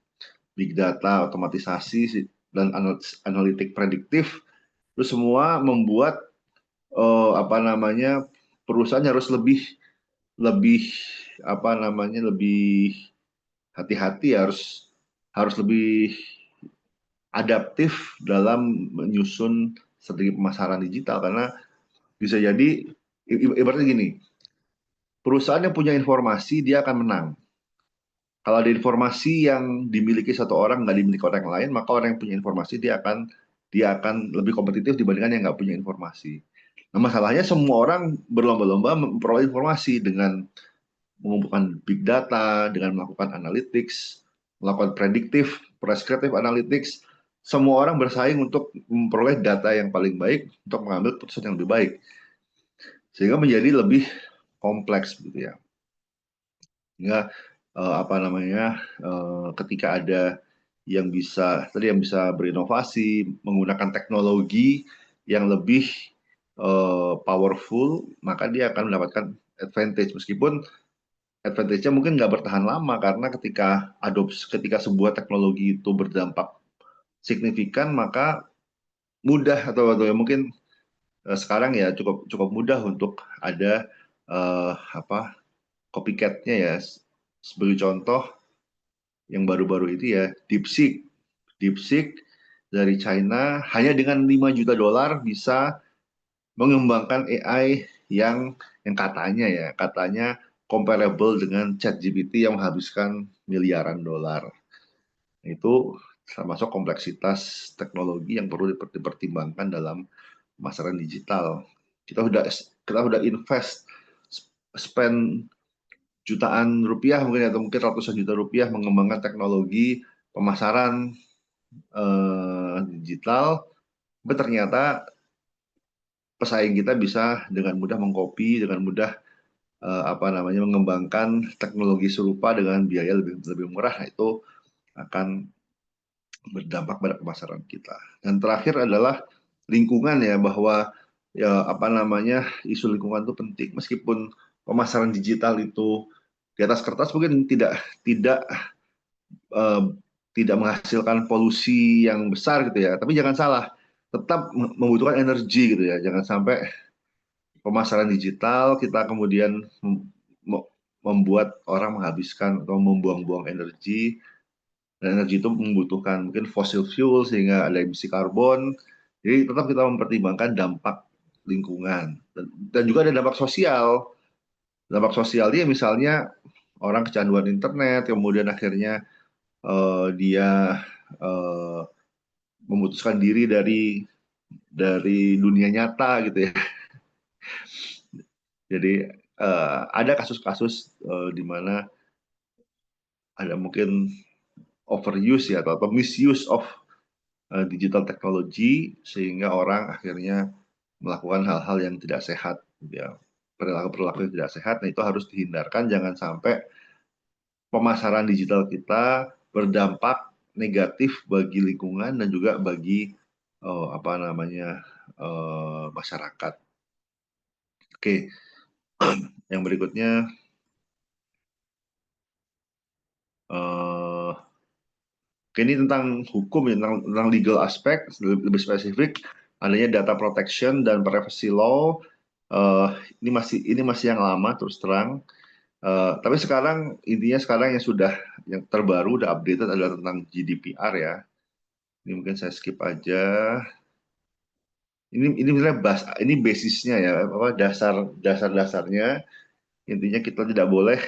big data, otomatisasi dan analitik prediktif, itu semua membuat apa namanya perusahaan harus lebih lebih apa namanya lebih hati-hati harus harus lebih adaptif dalam menyusun strategi pemasaran digital karena bisa jadi ibaratnya gini, perusahaan yang punya informasi dia akan menang. Kalau ada informasi yang dimiliki satu orang nggak dimiliki orang lain, maka orang yang punya informasi dia akan lebih kompetitif dibandingkan yang nggak punya informasi. Nah, masalahnya semua orang berlomba-lomba memperoleh informasi dengan mengumpulkan big data, dengan melakukan analytics, melakukan prediktif, prescriptive analytics. Semua orang bersaing untuk memperoleh data yang paling baik untuk mengambil keputusan yang lebih baik, sehingga menjadi lebih kompleks gitu ya. Sehingga apa namanya ketika ada yang bisa berinovasi menggunakan teknologi yang lebih powerful, maka dia akan mendapatkan advantage meskipun advantage-nya mungkin nggak bertahan lama karena ketika sebuah teknologi itu berdampak signifikan maka mudah atau ya mungkin sekarang ya cukup cukup mudah untuk ada apa copycat-nya ya. Sebagai contoh yang baru-baru itu ya DeepSeek. DeepSeek dari China hanya dengan 5 juta dolar bisa mengembangkan AI yang katanya comparable dengan ChatGPT yang menghabiskan miliaran dolar. Itu termasuk kompleksitas teknologi yang perlu dipertimbangkan dalam pemasaran digital. Kita udah invest spend jutaan rupiah mungkin atau mungkin ratusan juta rupiah mengembangkan teknologi pemasaran digital, tapi ternyata pesaing kita bisa dengan mudah mengcopy, dengan mudah apa namanya mengembangkan teknologi serupa dengan biaya lebih lebih murah. Nah, itu akan berdampak pada pemasaran kita. Dan terakhir adalah lingkungan ya, bahwa ya apa namanya isu lingkungan itu penting meskipun pemasaran digital itu di atas kertas mungkin tidak eh, tidak menghasilkan polusi yang besar gitu ya. Tapi jangan salah, tetap membutuhkan energi gitu ya. Jangan sampai pemasaran digital kita kemudian membuat orang menghabiskan atau membuang-buang energi, dan energi itu membutuhkan mungkin fossil fuel sehingga ada emisi karbon. Jadi tetap kita mempertimbangkan dampak lingkungan dan juga ada dampak sosial. Dampak sosialnya misalnya orang kecanduan internet, kemudian akhirnya dia eh, memutuskan diri dari dunia nyata gitu ya. Jadi ada kasus-kasus di mana ada mungkin overuse ya atau misuse of digital technology sehingga orang akhirnya melakukan hal-hal yang tidak sehat ya, perilaku-perilaku yang tidak sehat. Nah, itu harus dihindarkan, jangan sampai pemasaran digital kita berdampak negatif bagi lingkungan dan juga bagi apa namanya masyarakat. Oke, yang berikutnya eh, ini tentang hukum ya, tentang legal aspek lebih spesifik, adanya data protection dan privacy law. Eh, ini masih yang lama terus terang. Tapi sekarang intinya sekarang yang terbaru udah updated adalah tentang GDPR ya. Ini mungkin saya skip aja. Ini misalnya ini basisnya ya, apa dasarnya. Intinya kita tidak boleh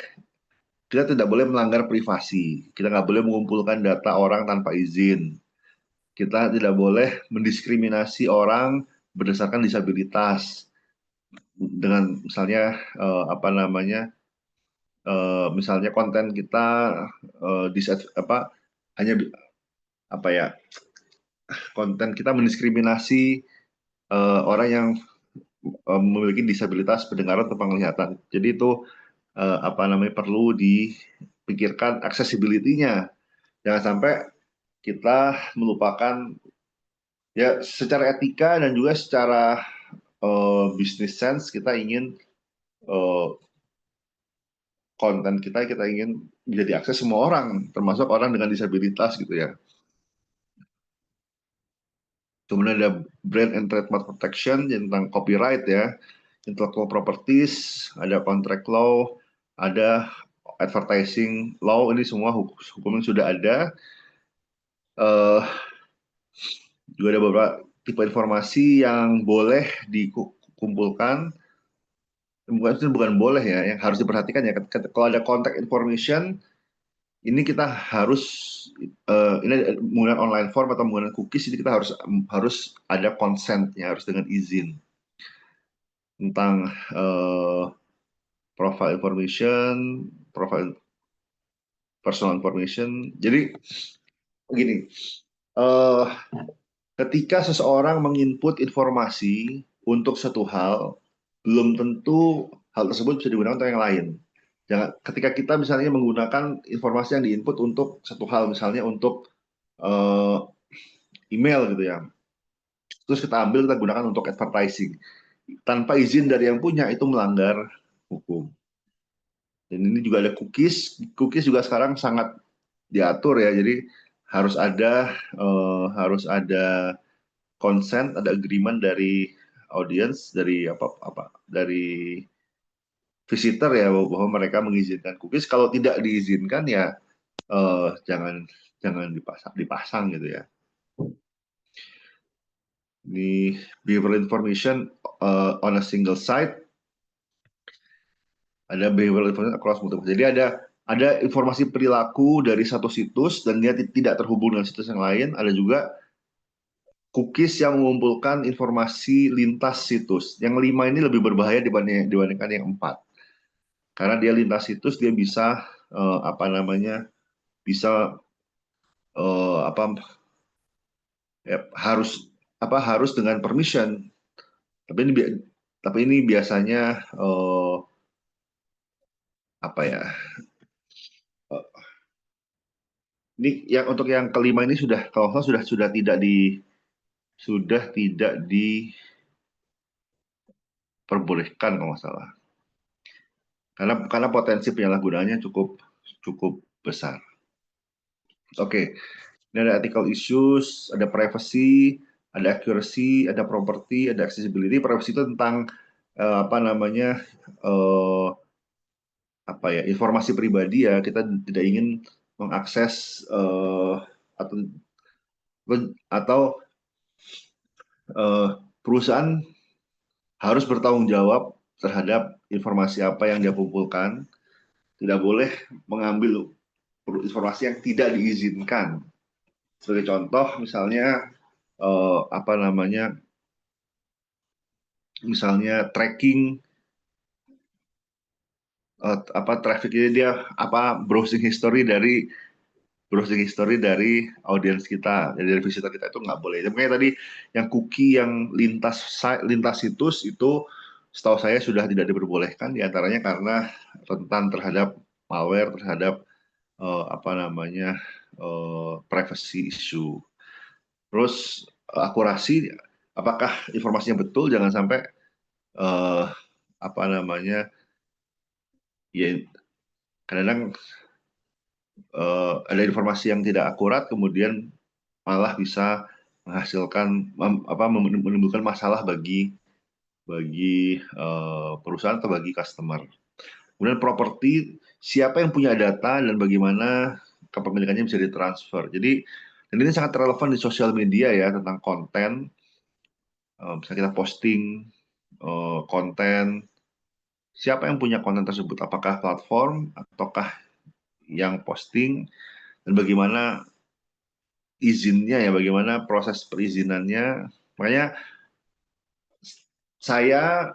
melanggar privasi. Kita nggak boleh mengumpulkan data orang tanpa izin. Kita tidak boleh mendiskriminasi orang berdasarkan disabilitas. Dengan misalnya apa namanya, misalnya konten kita hanya apa ya, konten kita mendiskriminasi orang yang memiliki disabilitas pendengaran atau penglihatan. Jadi itu apa namanya, perlu dipikirkan accessibility-nya. Jangan sampai kita melupakan ya, secara etika dan juga secara business sense. Kita ingin eh, konten kita ingin bisa diakses semua orang, termasuk orang dengan disabilitas gitu ya. Kemudian ada brand and trademark protection tentang copyright ya, intellectual properties, ada contract law, ada advertising law. Ini semua hukum yang sudah ada. Eh, Juga ada beberapa tipe informasi yang boleh dikumpulkan. Bukan boleh ya, yang harus diperhatikan ya. Kalau ada contact information, ini kita harus ini menggunakan online form atau menggunakan cookies. Ini kita harus ada consent-nya, harus dengan izin. Tentang profile information, profile personal information. Jadi begini, eh, ketika seseorang menginput informasi untuk satu hal, belum tentu hal tersebut bisa digunakan untuk yang lain. Ketika kita misalnya menggunakan informasi yang diinput untuk satu hal, misalnya untuk eh, email gitu ya, terus kita gunakan untuk advertising, tanpa izin dari yang punya, itu melanggar hukum. Dan ini juga ada cookies juga sekarang sangat diatur ya, jadi harus ada consent, ada agreement dari audience, dari dari visitor ya, bahwa mereka mengizinkan cookies. Kalau tidak diizinkan ya jangan jangan dipasang gitu ya. Ini behavioral information on a single site, ada behavioral information across multiple. Jadi ada informasi perilaku dari satu situs dan dia tidak terhubung dengan situs yang lain. Ada juga cookies yang mengumpulkan informasi lintas situs. Yang 5 ini lebih berbahaya dibandingkan yang 4. Karena dia lintas situs, dia bisa apa namanya, bisa apa ya, harus dengan permission. Tapi ini biasanya apa ya? Ini yang untuk yang kelima ini kalau sudah tidak diperbolehkan kalau nggak salah. Karena potensi penyalahgunaannya cukup cukup besar. Oke, ini ada ethical issues, ada privacy, ada accuracy, ada property, ada accessibility. Privacy itu tentang apa namanya, informasi pribadi ya. Kita tidak ingin mengakses atau atau perusahaan harus bertanggung jawab terhadap informasi apa yang dia kumpulkan. Tidak boleh mengambil informasi yang tidak diizinkan. Sebagai contoh, misalnya misalnya tracking trafficnya, dia browsing history dari audiens kita, dari visitor kita, itu nggak boleh. Makanya tadi yang cookie yang lintas situs itu setahu saya sudah tidak diperbolehkan, diantaranya karena rentan terhadap malware, terhadap privacy issue. Terus akurasi, apakah informasinya betul, jangan sampai apa namanya, ya kadang-kadang ada informasi yang tidak akurat, kemudian malah bisa menghasilkan menimbulkan masalah bagi perusahaan atau bagi customer. Kemudian properti, siapa yang punya data dan bagaimana kepemilikannya bisa ditransfer. Jadi, dan ini sangat relevan di sosial media ya, tentang konten. Misalnya kita posting konten, siapa yang punya konten tersebut, apakah platform ataukah yang posting, dan bagaimana izinnya ya, bagaimana proses perizinannya. Makanya saya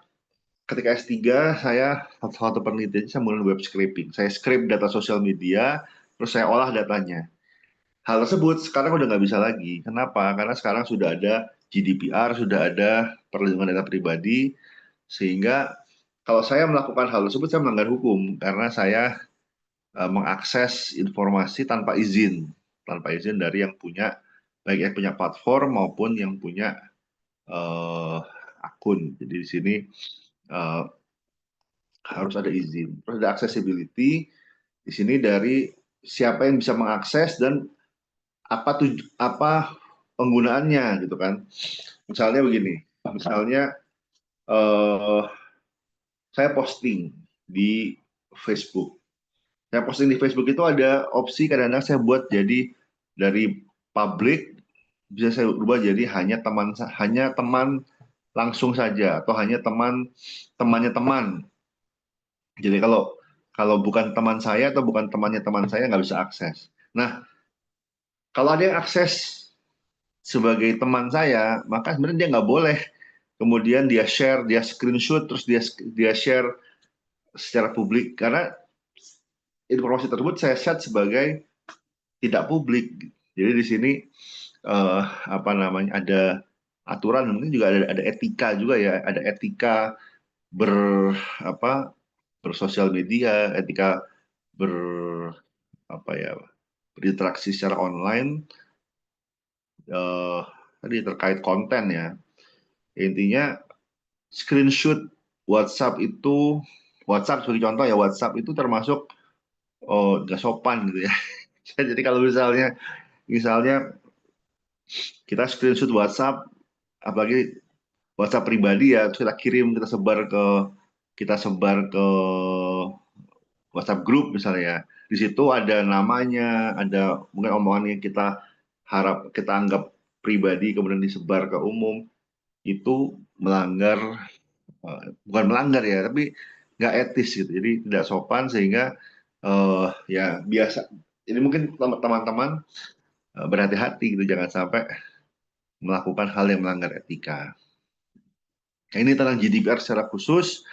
ketika S3, saya satu penelitian saya mulai web scraping. Saya scrape data sosial media, terus saya olah datanya. Hal tersebut sekarang udah nggak bisa lagi. Kenapa? Karena sekarang sudah ada GDPR, sudah ada perlindungan data pribadi, sehingga kalau saya melakukan hal tersebut, saya melanggar hukum karena saya mengakses informasi tanpa izin dari yang punya, baik yang punya platform maupun yang punya akun. Jadi di sini uh, harus ada izin. Terus ada accessibility. Di sini dari siapa yang bisa mengakses dan apa penggunaannya gitu kan. Misalnya begini, misalnya saya posting di Facebook. Saya posting di Facebook itu ada opsi kadang-kadang saya buat jadi dari public, bisa saya ubah jadi hanya teman langsung saja atau hanya temannya teman. Jadi kalau bukan teman saya atau bukan temannya teman saya nggak bisa akses. Nah, kalau ada yang akses sebagai teman saya, maka sebenarnya dia nggak boleh kemudian dia share, dia screenshot, terus dia share secara publik karena informasi tersebut saya set sebagai tidak publik. Jadi di sini apa namanya, ada aturan, mungkin juga ada etika juga ya, ada etika ber apa bersosial media, etika ber apa ya berinteraksi secara online, tadi terkait konten ya. Intinya screenshot WhatsApp sebagai contoh ya, WhatsApp itu termasuk nggak sopan gitu ya. Jadi kalau misalnya kita screenshot WhatsApp, apalagi WhatsApp pribadi ya, terus kita sebar ke WhatsApp grup misalnya ya. Di situ ada namanya, ada mungkin omongan yang kita anggap pribadi kemudian disebar ke umum, itu bukan melanggar ya, tapi nggak etis gitu. Jadi tidak sopan, sehingga ya biasa. Ini mungkin teman-teman berhati-hati gitu, jangan sampai melakukan hal yang melanggar etika. Nah, ini tentang GDPR secara khusus,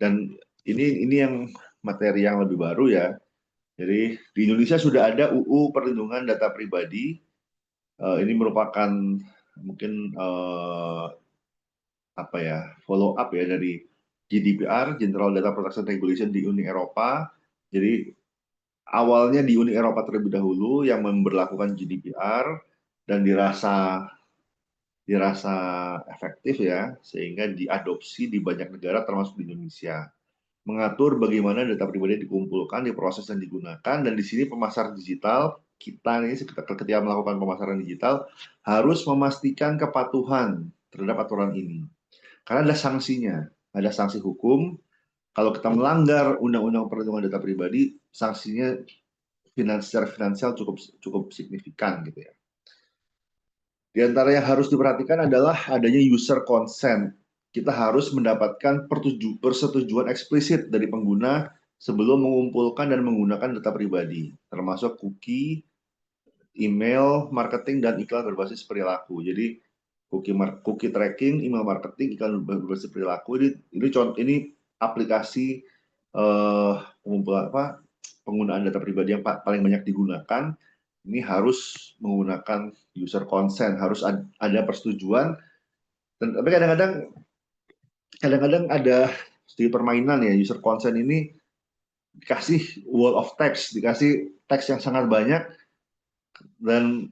dan ini yang materi yang lebih baru ya. Jadi di Indonesia sudah ada UU Perlindungan Data Pribadi. Ini merupakan mungkin follow up ya dari GDPR, General Data Protection Regulation di Uni Eropa. Jadi awalnya di Uni Eropa terlebih dahulu yang memberlakukan GDPR, dan dirasa efektif ya, sehingga diadopsi di banyak negara termasuk di Indonesia. Mengatur bagaimana data pribadi dikumpulkan, diproses dan digunakan, dan di sini pemasar digital kita ini ketika melakukan pemasaran digital harus memastikan kepatuhan terhadap aturan ini. Karena ada sanksinya, ada sanksi hukum. Kalau kita melanggar Undang-Undang Perlindungan Data Pribadi, sanksinya secara finansial cukup signifikan gitu ya. Di antara yang harus diperhatikan adalah adanya user consent. Kita harus mendapatkan persetujuan eksplisit dari pengguna sebelum mengumpulkan dan menggunakan data pribadi, termasuk cookie, email, marketing, dan iklan berbasis perilaku. Jadi cookie tracking, email marketing, iklan berbasis perilaku, ini aplikasi penggunaan data pribadi yang paling banyak digunakan. Ini harus menggunakan user consent, harus ada persetujuan. Tapi kadang-kadang ada sedikit permainan ya. User consent ini dikasih wall of text, dikasih teks yang sangat banyak, dan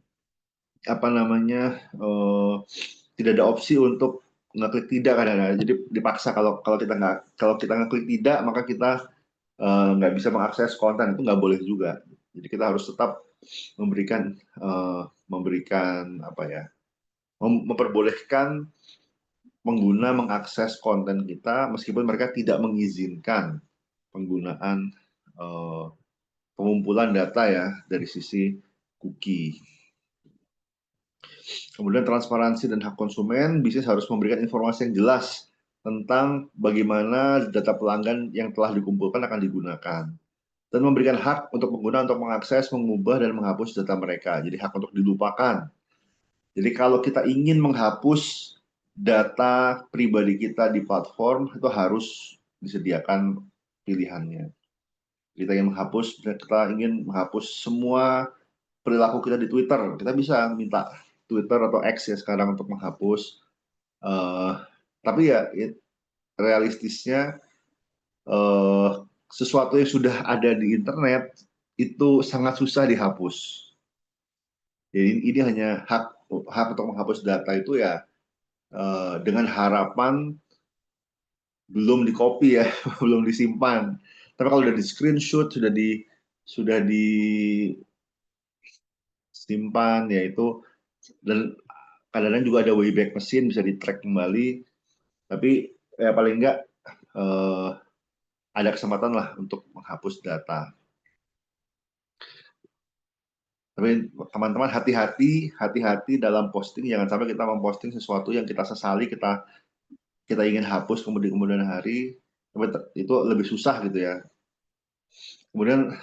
tidak ada opsi untuk ngeklik tidak kadang-kadang. Jadi dipaksa kalau kita ngeklik tidak, maka kita nggak bisa mengakses konten, itu nggak boleh juga. Jadi kita harus tetap memberikan apa ya, memperbolehkan pengguna mengakses konten kita meskipun mereka tidak mengizinkan penggunaan pengumpulan data ya dari sisi cookie. Kemudian transparansi dan hak konsumen, bisnis harus memberikan informasi yang jelas tentang bagaimana data pelanggan yang telah dikumpulkan akan digunakan. Dan memberikan hak untuk pengguna untuk mengakses, mengubah, dan menghapus data mereka. Jadi hak untuk dilupakan. Jadi kalau kita ingin menghapus data pribadi kita di platform, itu harus disediakan pilihannya. Kita ingin menghapus semua perilaku kita di Twitter, kita bisa minta Twitter atau X ya sekarang untuk menghapus. Tapi ya realistisnya sesuatu yang sudah ada di internet itu sangat susah dihapus. Jadi ini hanya hak untuk menghapus data itu ya dengan harapan belum di copy ya, belum disimpan. Tapi kalau sudah di screenshot, sudah disimpan, yaitu dan kadang-kadang juga ada wayback mesin bisa di track kembali. Tapi ya paling enggak ada kesempatan lah untuk menghapus data. Tapi teman-teman hati-hati dalam posting, jangan sampai kita memposting sesuatu yang kita sesali, kita ingin hapus kemudian hari, itu lebih susah gitu ya. Kemudian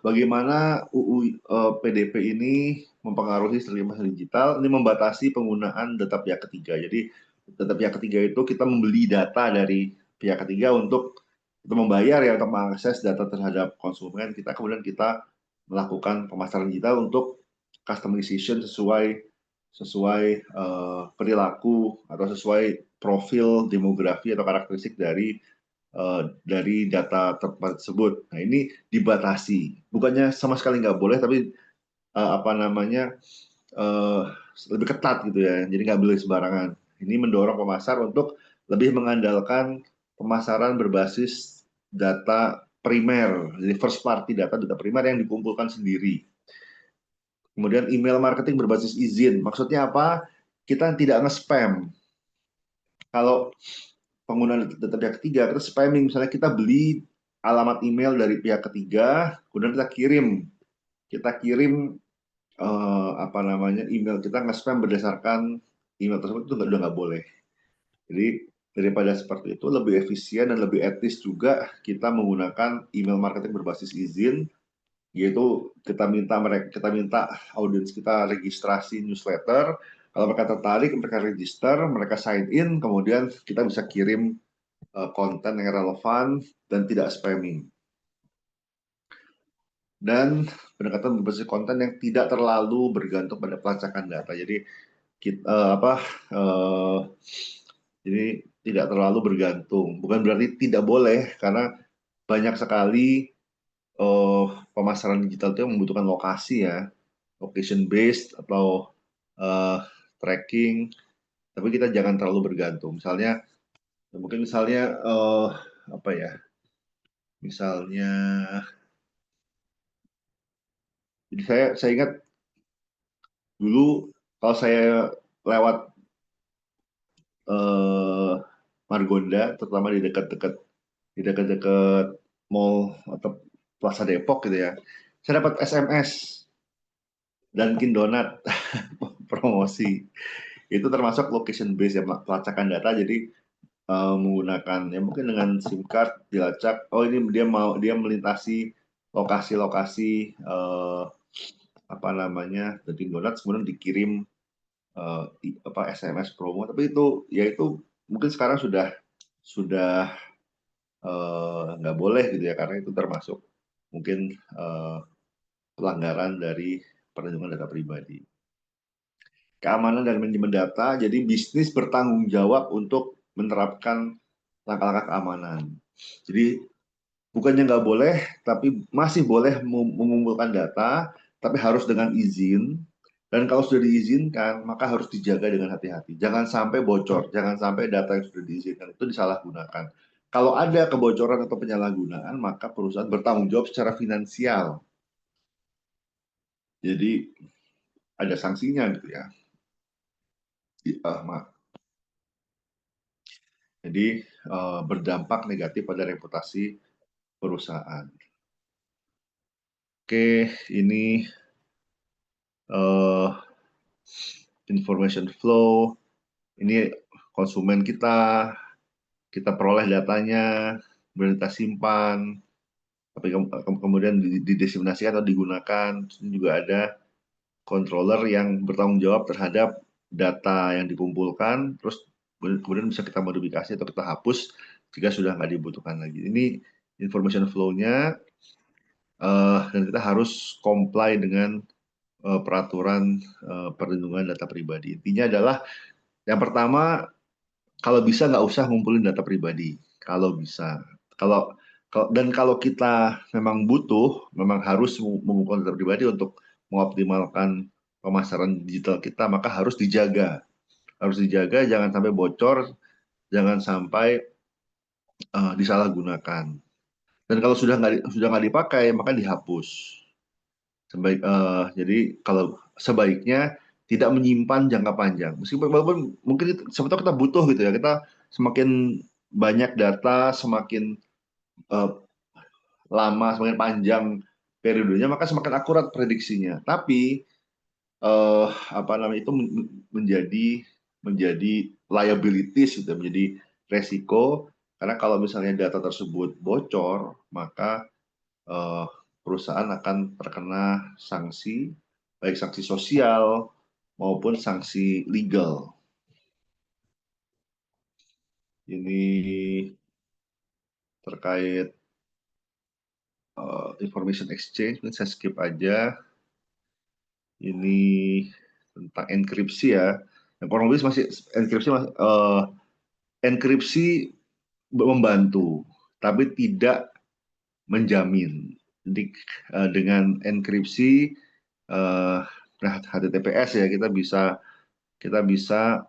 bagaimana UU PDP ini mempengaruhi sistem digital, ini membatasi penggunaan data pihak ketiga. Jadi data pihak ketiga itu kita membeli data dari pihak ketiga untuk membayar ya untuk mengakses data terhadap konsumen kita, kemudian kita melakukan pemasaran digital untuk customization sesuai perilaku atau sesuai profil demografi atau karakteristik dari data tersebut. Nah ini dibatasi, bukannya sama sekali nggak boleh, tapi lebih ketat gitu ya. Jadi nggak boleh sembarangan. Ini mendorong pemasar untuk lebih mengandalkan pemasaran berbasis data primer, jadi first party data primer yang dikumpulkan sendiri. Kemudian email marketing berbasis izin, maksudnya apa? Kita tidak nge-spam. Kalau pengguna data pihak ketiga, kita spamming, misalnya kita beli alamat email dari pihak ketiga, kemudian kita kirim email kita nge-spam berdasarkan email tersebut, itu udah nggak boleh. Jadi daripada seperti itu, lebih efisien dan lebih etis juga kita menggunakan email marketing berbasis izin, yaitu kita minta audiens kita registrasi newsletter. Kalau mereka tertarik, mereka register, mereka sign in, kemudian kita bisa kirim konten yang relevan dan tidak spamming. Dan pendekatan berbasis konten yang tidak terlalu bergantung pada pelacakan data. Jadi jadi tidak terlalu bergantung. Bukan berarti tidak boleh, karena banyak sekali pemasaran digital itu membutuhkan lokasi ya, location based atau tracking. Tapi kita jangan terlalu bergantung. Misalnya apa ya? Misalnya, jadi saya ingat dulu kalau saya lewat Margonda, terutama di dekat-dekat mall atau Plaza Depok gitu ya, saya dapat SMS Dunkin Donat promosi. Itu termasuk location base ya, pelacakan data. Jadi menggunakan ya mungkin dengan SIM card dilacak, oh ini dia melintasi lokasi-lokasi Dunkin Donuts, kemudian dikirim SMS promo. Tapi itu mungkin sekarang sudah nggak boleh gitu ya, karena itu termasuk mungkin pelanggaran dari perlindungan data pribadi. Keamanan dan manajemen data, jadi bisnis bertanggung jawab untuk menerapkan langkah-langkah keamanan. Jadi bukannya nggak boleh, tapi masih boleh mengumpulkan data, tapi harus dengan izin. Dan kalau sudah diizinkan, maka harus dijaga dengan hati-hati. Jangan sampai bocor, jangan sampai data yang sudah diizinkan itu disalahgunakan. Kalau ada kebocoran atau penyalahgunaan, maka perusahaan bertanggung jawab secara finansial. Jadi ada sanksinya gitu ya. Maaf. Jadi berdampak negatif pada reputasi perusahaan. Oke, ini uh, information flow. Ini konsumen kita peroleh datanya, kemudian kita simpan, tapi kemudian didiseminasikan atau digunakan. Ini juga ada controller yang bertanggung jawab terhadap data yang dikumpulkan, terus kemudian bisa kita modifikasi atau kita hapus jika sudah nggak dibutuhkan lagi. Ini information flow-nya, dan kita harus comply dengan peraturan perlindungan data pribadi. Intinya adalah yang pertama, kalau bisa nggak usah ngumpulin data pribadi. Kalau bisa, kalau dan kalau kita memang butuh, memang harus mengumpulkan data pribadi untuk mengoptimalkan pemasaran digital kita, maka harus dijaga. Harus dijaga, jangan sampai bocor, jangan sampai disalahgunakan. Dan kalau sudah nggak dipakai, maka dihapus. Jadi kalau sebaiknya tidak menyimpan jangka panjang. Meskipun walaupun mungkin sebetulnya kita butuh gitu ya, kita semakin banyak data, semakin uh, lama, semakin panjang periodenya, maka semakin akurat prediksinya. Tapi apa namanya itu menjadi menjadi liabilities gitu, menjadi resiko karena kalau misalnya data tersebut bocor, maka eh, perusahaan akan terkena sanksi, baik sanksi sosial maupun sanksi legal. Ini terkait information exchange, ini saya skip aja. Ini tentang enkripsi ya. Yang kurang lebih masih enkripsi membantu, tapi tidak menjamin. Jadi dengan enkripsi HTTPS ya kita bisa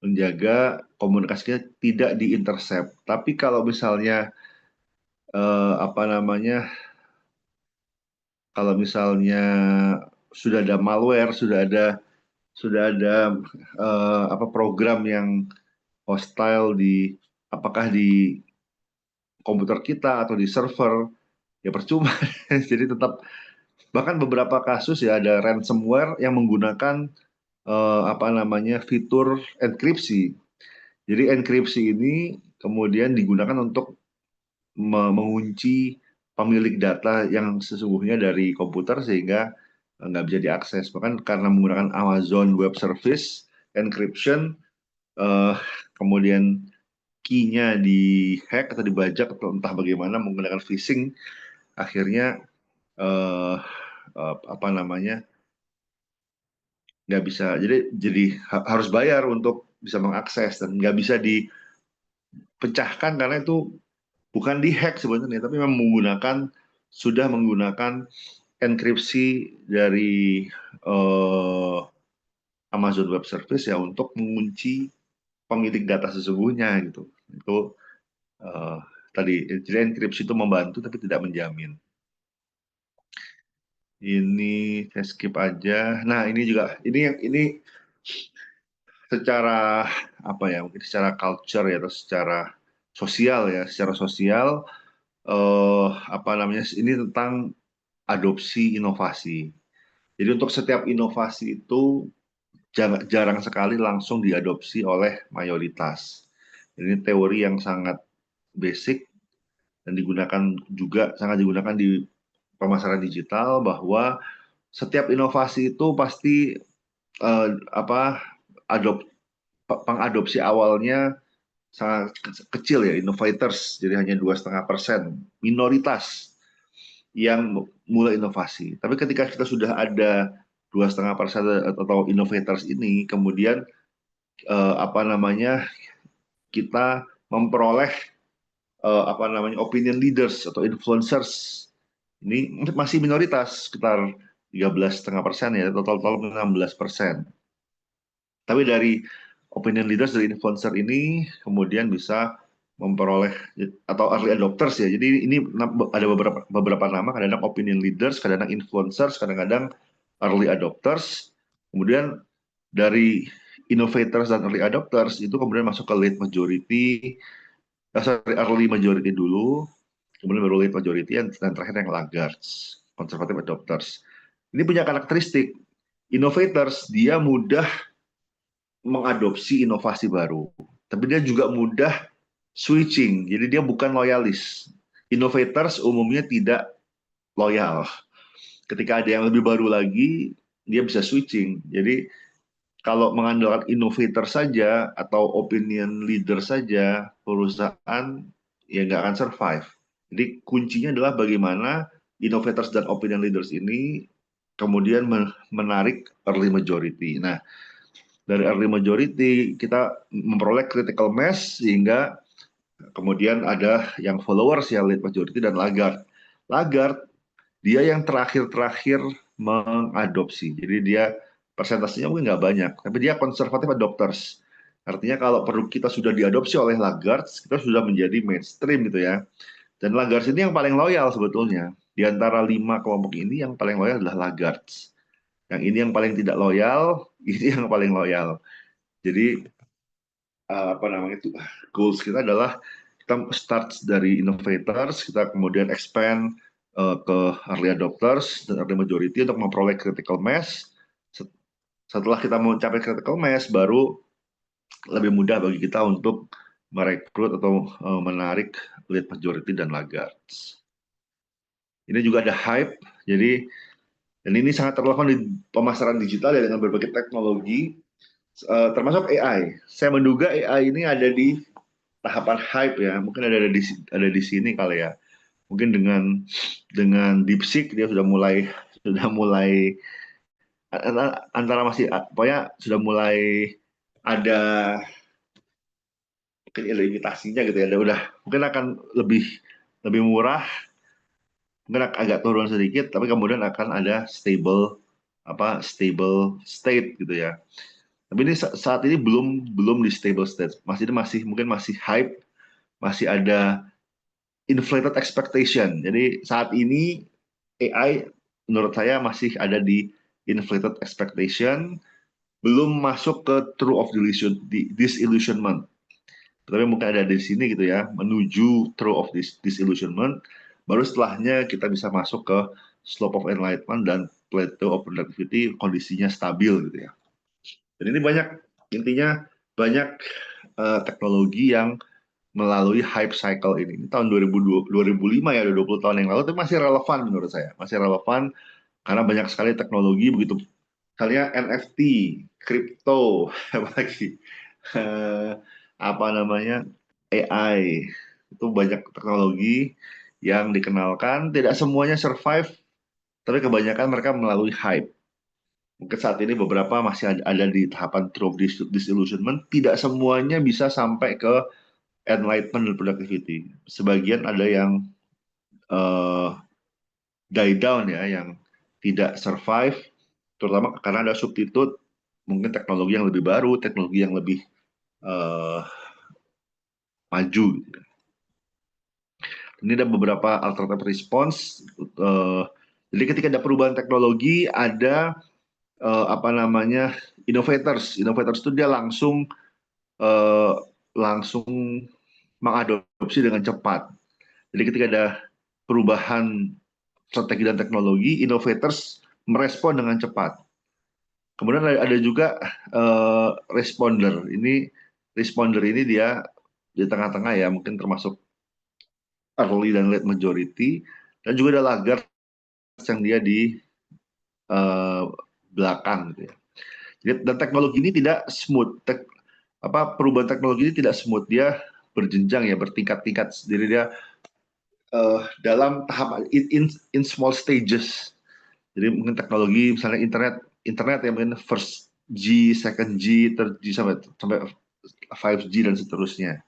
menjaga komunikasinya tidak diintercept. Tapi kalau misalnya apa namanya, kalau misalnya sudah ada malware, sudah ada apa program yang hostile apakah di komputer kita atau di server, ya percuma. Jadi tetap, bahkan beberapa kasus ya ada ransomware yang menggunakan apa namanya fitur enkripsi. Jadi enkripsi ini kemudian digunakan untuk mengunci pemilik data yang sesungguhnya dari komputer sehingga nggak bisa diakses. Bahkan karena menggunakan Amazon Web Service encryption, eh, kemudian key-nya dihack atau dibajak atau entah bagaimana menggunakan phishing, akhirnya apa namanya nggak bisa. Jadi harus bayar untuk bisa mengakses dan nggak bisa dipecahkan karena itu bukan dihack sebenarnya, tapi memang sudah menggunakan enkripsi dari eh, Amazon Web Service ya untuk mengunci pemilik data sesungguhnya gitu. Itu eh, tadi, jadi enkripsi itu membantu tapi tidak menjamin. Ini saya skip aja. Nah, ini juga ini secara apa ya, mungkin secara culture ya atau secara sosial ya, secara sosial apa namanya, ini tentang adopsi inovasi. Jadi untuk setiap inovasi itu jarang sekali langsung diadopsi oleh mayoritas. Ini teori yang sangat basic dan sangat digunakan di pemasaran digital, bahwa setiap inovasi itu pasti apa pengadopsi awalnya sangat kecil ya, innovators, jadi hanya 2,5%, minoritas yang mulai inovasi. Tapi ketika kita sudah ada 2,5% atau innovators ini, kemudian apa namanya kita memperoleh apa namanya opinion leaders atau influencers, ini masih minoritas, sekitar 13,5% ya, total 16%. Tapi dari opinion leaders, dari influencer ini kemudian bisa memperoleh atau early adopters ya. Jadi ini ada beberapa nama, kadang-kadang opinion leaders, kadang-kadang influencers, kadang-kadang early adopters. Kemudian dari innovators dan early adopters itu kemudian masuk ke late majority, early majority dulu, kemudian baru late majority, dan terakhir yang laggards, conservative adopters. Ini punya karakteristik, innovators dia mudah mengadopsi inovasi baru, tapi dia juga mudah switching, jadi dia bukan loyalis. Innovators umumnya tidak loyal. Ketika ada yang lebih baru lagi, dia bisa switching. Jadi kalau mengandalkan innovator saja atau opinion leader saja, perusahaan ya nggak akan survive. Jadi kuncinya adalah bagaimana innovators dan opinion leaders ini kemudian menarik early majority. Nah, dari early majority kita memperoleh critical mass sehingga kemudian ada yang followers ya, late majority dan laggard. Laggard dia yang terakhir-terakhir mengadopsi. Jadi dia persentasenya mungkin nggak banyak, tapi dia konservatif adopters. Artinya kalau produk kita sudah diadopsi oleh laggards, kita sudah menjadi mainstream gitu ya. Dan laggards ini yang paling loyal sebetulnya. Di antara 5 kelompok ini yang paling loyal adalah laggards. Yang ini yang paling tidak loyal, ini yang paling loyal. Jadi apa namanya itu, goals kita adalah kita start dari innovators, kita kemudian expand ke early adopters dan early majority untuk memperoleh critical mass. Setelah kita mencapai critical mass, baru lebih mudah bagi kita untuk merekrut atau menarik late majority dan laggards. Ini juga ada hype, jadi dan ini sangat relevan di pemasaran digital ya, dengan berbagai teknologi, termasuk AI. Saya menduga AI ini ada di tahapan hype ya, mungkin ada di sini kali ya. Mungkin dengan DeepSeek dia sudah mulai antara masih pokoknya sudah mulai ada mungkin ada imitasinya gitu ya. Udah mungkin akan lebih lebih murah, mungkin agak turun sedikit, tapi kemudian akan ada stable state gitu ya. Tapi ini saat ini belum di stable state, mungkin masih hype, masih ada inflated expectation. Jadi saat ini AI menurut saya masih ada di inflated expectation, belum masuk ke true of disillusionment. Tapi mungkin ada di sini gitu ya, menuju true of disillusionment, baru setelahnya kita bisa masuk ke slope of enlightenment dan plateau of productivity, kondisinya stabil gitu ya. Dan ini intinya banyak teknologi yang melalui hype cycle ini. Ini tahun 2005 ya, udah 20 tahun yang lalu, tapi masih relevan menurut saya. Masih relevan karena banyak sekali teknologi begitu. Misalnya NFT, kripto, apalagi apa namanya, AI. Itu banyak teknologi yang dikenalkan, tidak semuanya survive, tapi kebanyakan mereka melalui hype. Mungkin saat ini beberapa masih ada di tahapan true disillusionment, tidak semuanya bisa sampai ke enlightenment dan productivity. Sebagian ada yang die down ya, yang tidak survive, terutama karena ada substitute, mungkin teknologi yang lebih baru, teknologi yang lebih uh, maju. Gitu. Ini ada beberapa alternative response. Jadi ketika ada perubahan teknologi, ada apa namanya, innovators. Innovators itu dia uh, langsung mengadopsi dengan cepat. Jadi ketika ada perubahan strategi dan teknologi, innovators merespon dengan cepat. Kemudian ada juga responder. Responder ini dia di tengah-tengah ya, mungkin termasuk early dan late majority, dan juga ada laggard yang dia di belakang gitu ya. Jadi, dan teknologi ini tidak smooth. Perubahan teknologi ini tidak smooth, dia berjenjang ya, bertingkat-tingkat. Jadi dia dalam tahap in small stages. Jadi mungkin teknologi misalnya internet yang mungkin first G, second G, third G sampai 5G dan seterusnya.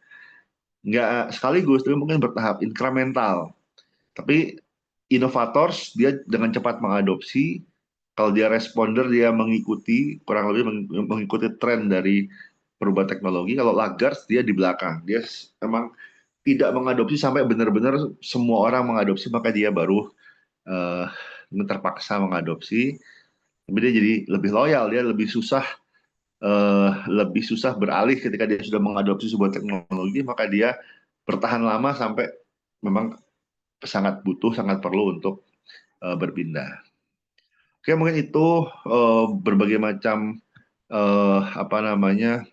Nggak sekaligus, tapi mungkin bertahap, incremental. Tapi inovators dia dengan cepat mengadopsi, Kalau dia responder, dia mengikuti, kurang lebih mengikuti tren dari perubahan teknologi. Kalau laggards, dia di belakang. Dia memang tidak mengadopsi sampai benar-benar semua orang mengadopsi, maka dia baru eh, terpaksa mengadopsi. Tapi dia jadi lebih loyal, dia lebih susah beralih ketika dia sudah mengadopsi sebuah teknologi, maka dia bertahan lama sampai memang sangat butuh, sangat perlu untuk berpindah. Oke, mungkin itu berbagai macam apa namanya,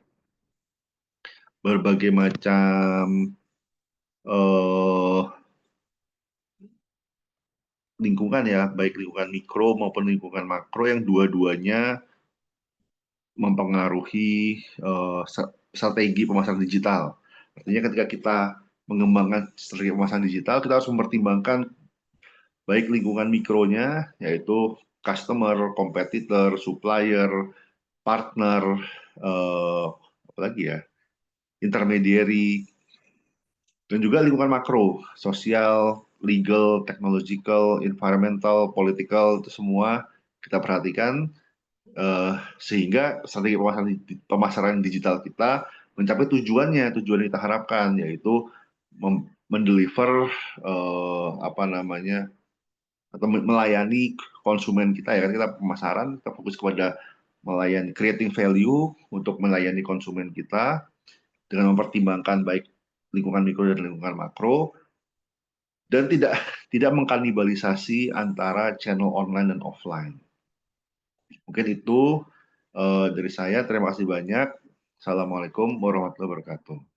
berbagai macam eh, lingkungan ya, baik lingkungan mikro maupun lingkungan makro yang dua-duanya mempengaruhi strategi pemasaran digital. Artinya ketika kita mengembangkan strategi pemasaran digital, kita harus mempertimbangkan baik lingkungan mikronya, yaitu customer, competitor, supplier, partner, apa lagi ya, intermediary, dan juga lingkungan makro, sosial, legal, technological, environmental, political, itu semua kita perhatikan sehingga strategi pemasaran digital kita mencapai tujuan yang kita harapkan, yaitu mendeliver apa namanya, atau melayani konsumen kita, ya kan, kita pemasaran, kita fokus kepada melayani creating value untuk melayani konsumen kita dengan mempertimbangkan baik lingkungan mikro dan lingkungan makro, dan tidak mengkanibalisasi antara channel online dan offline. Mungkin itu dari saya. Terima kasih banyak. Assalamualaikum warahmatullahi wabarakatuh.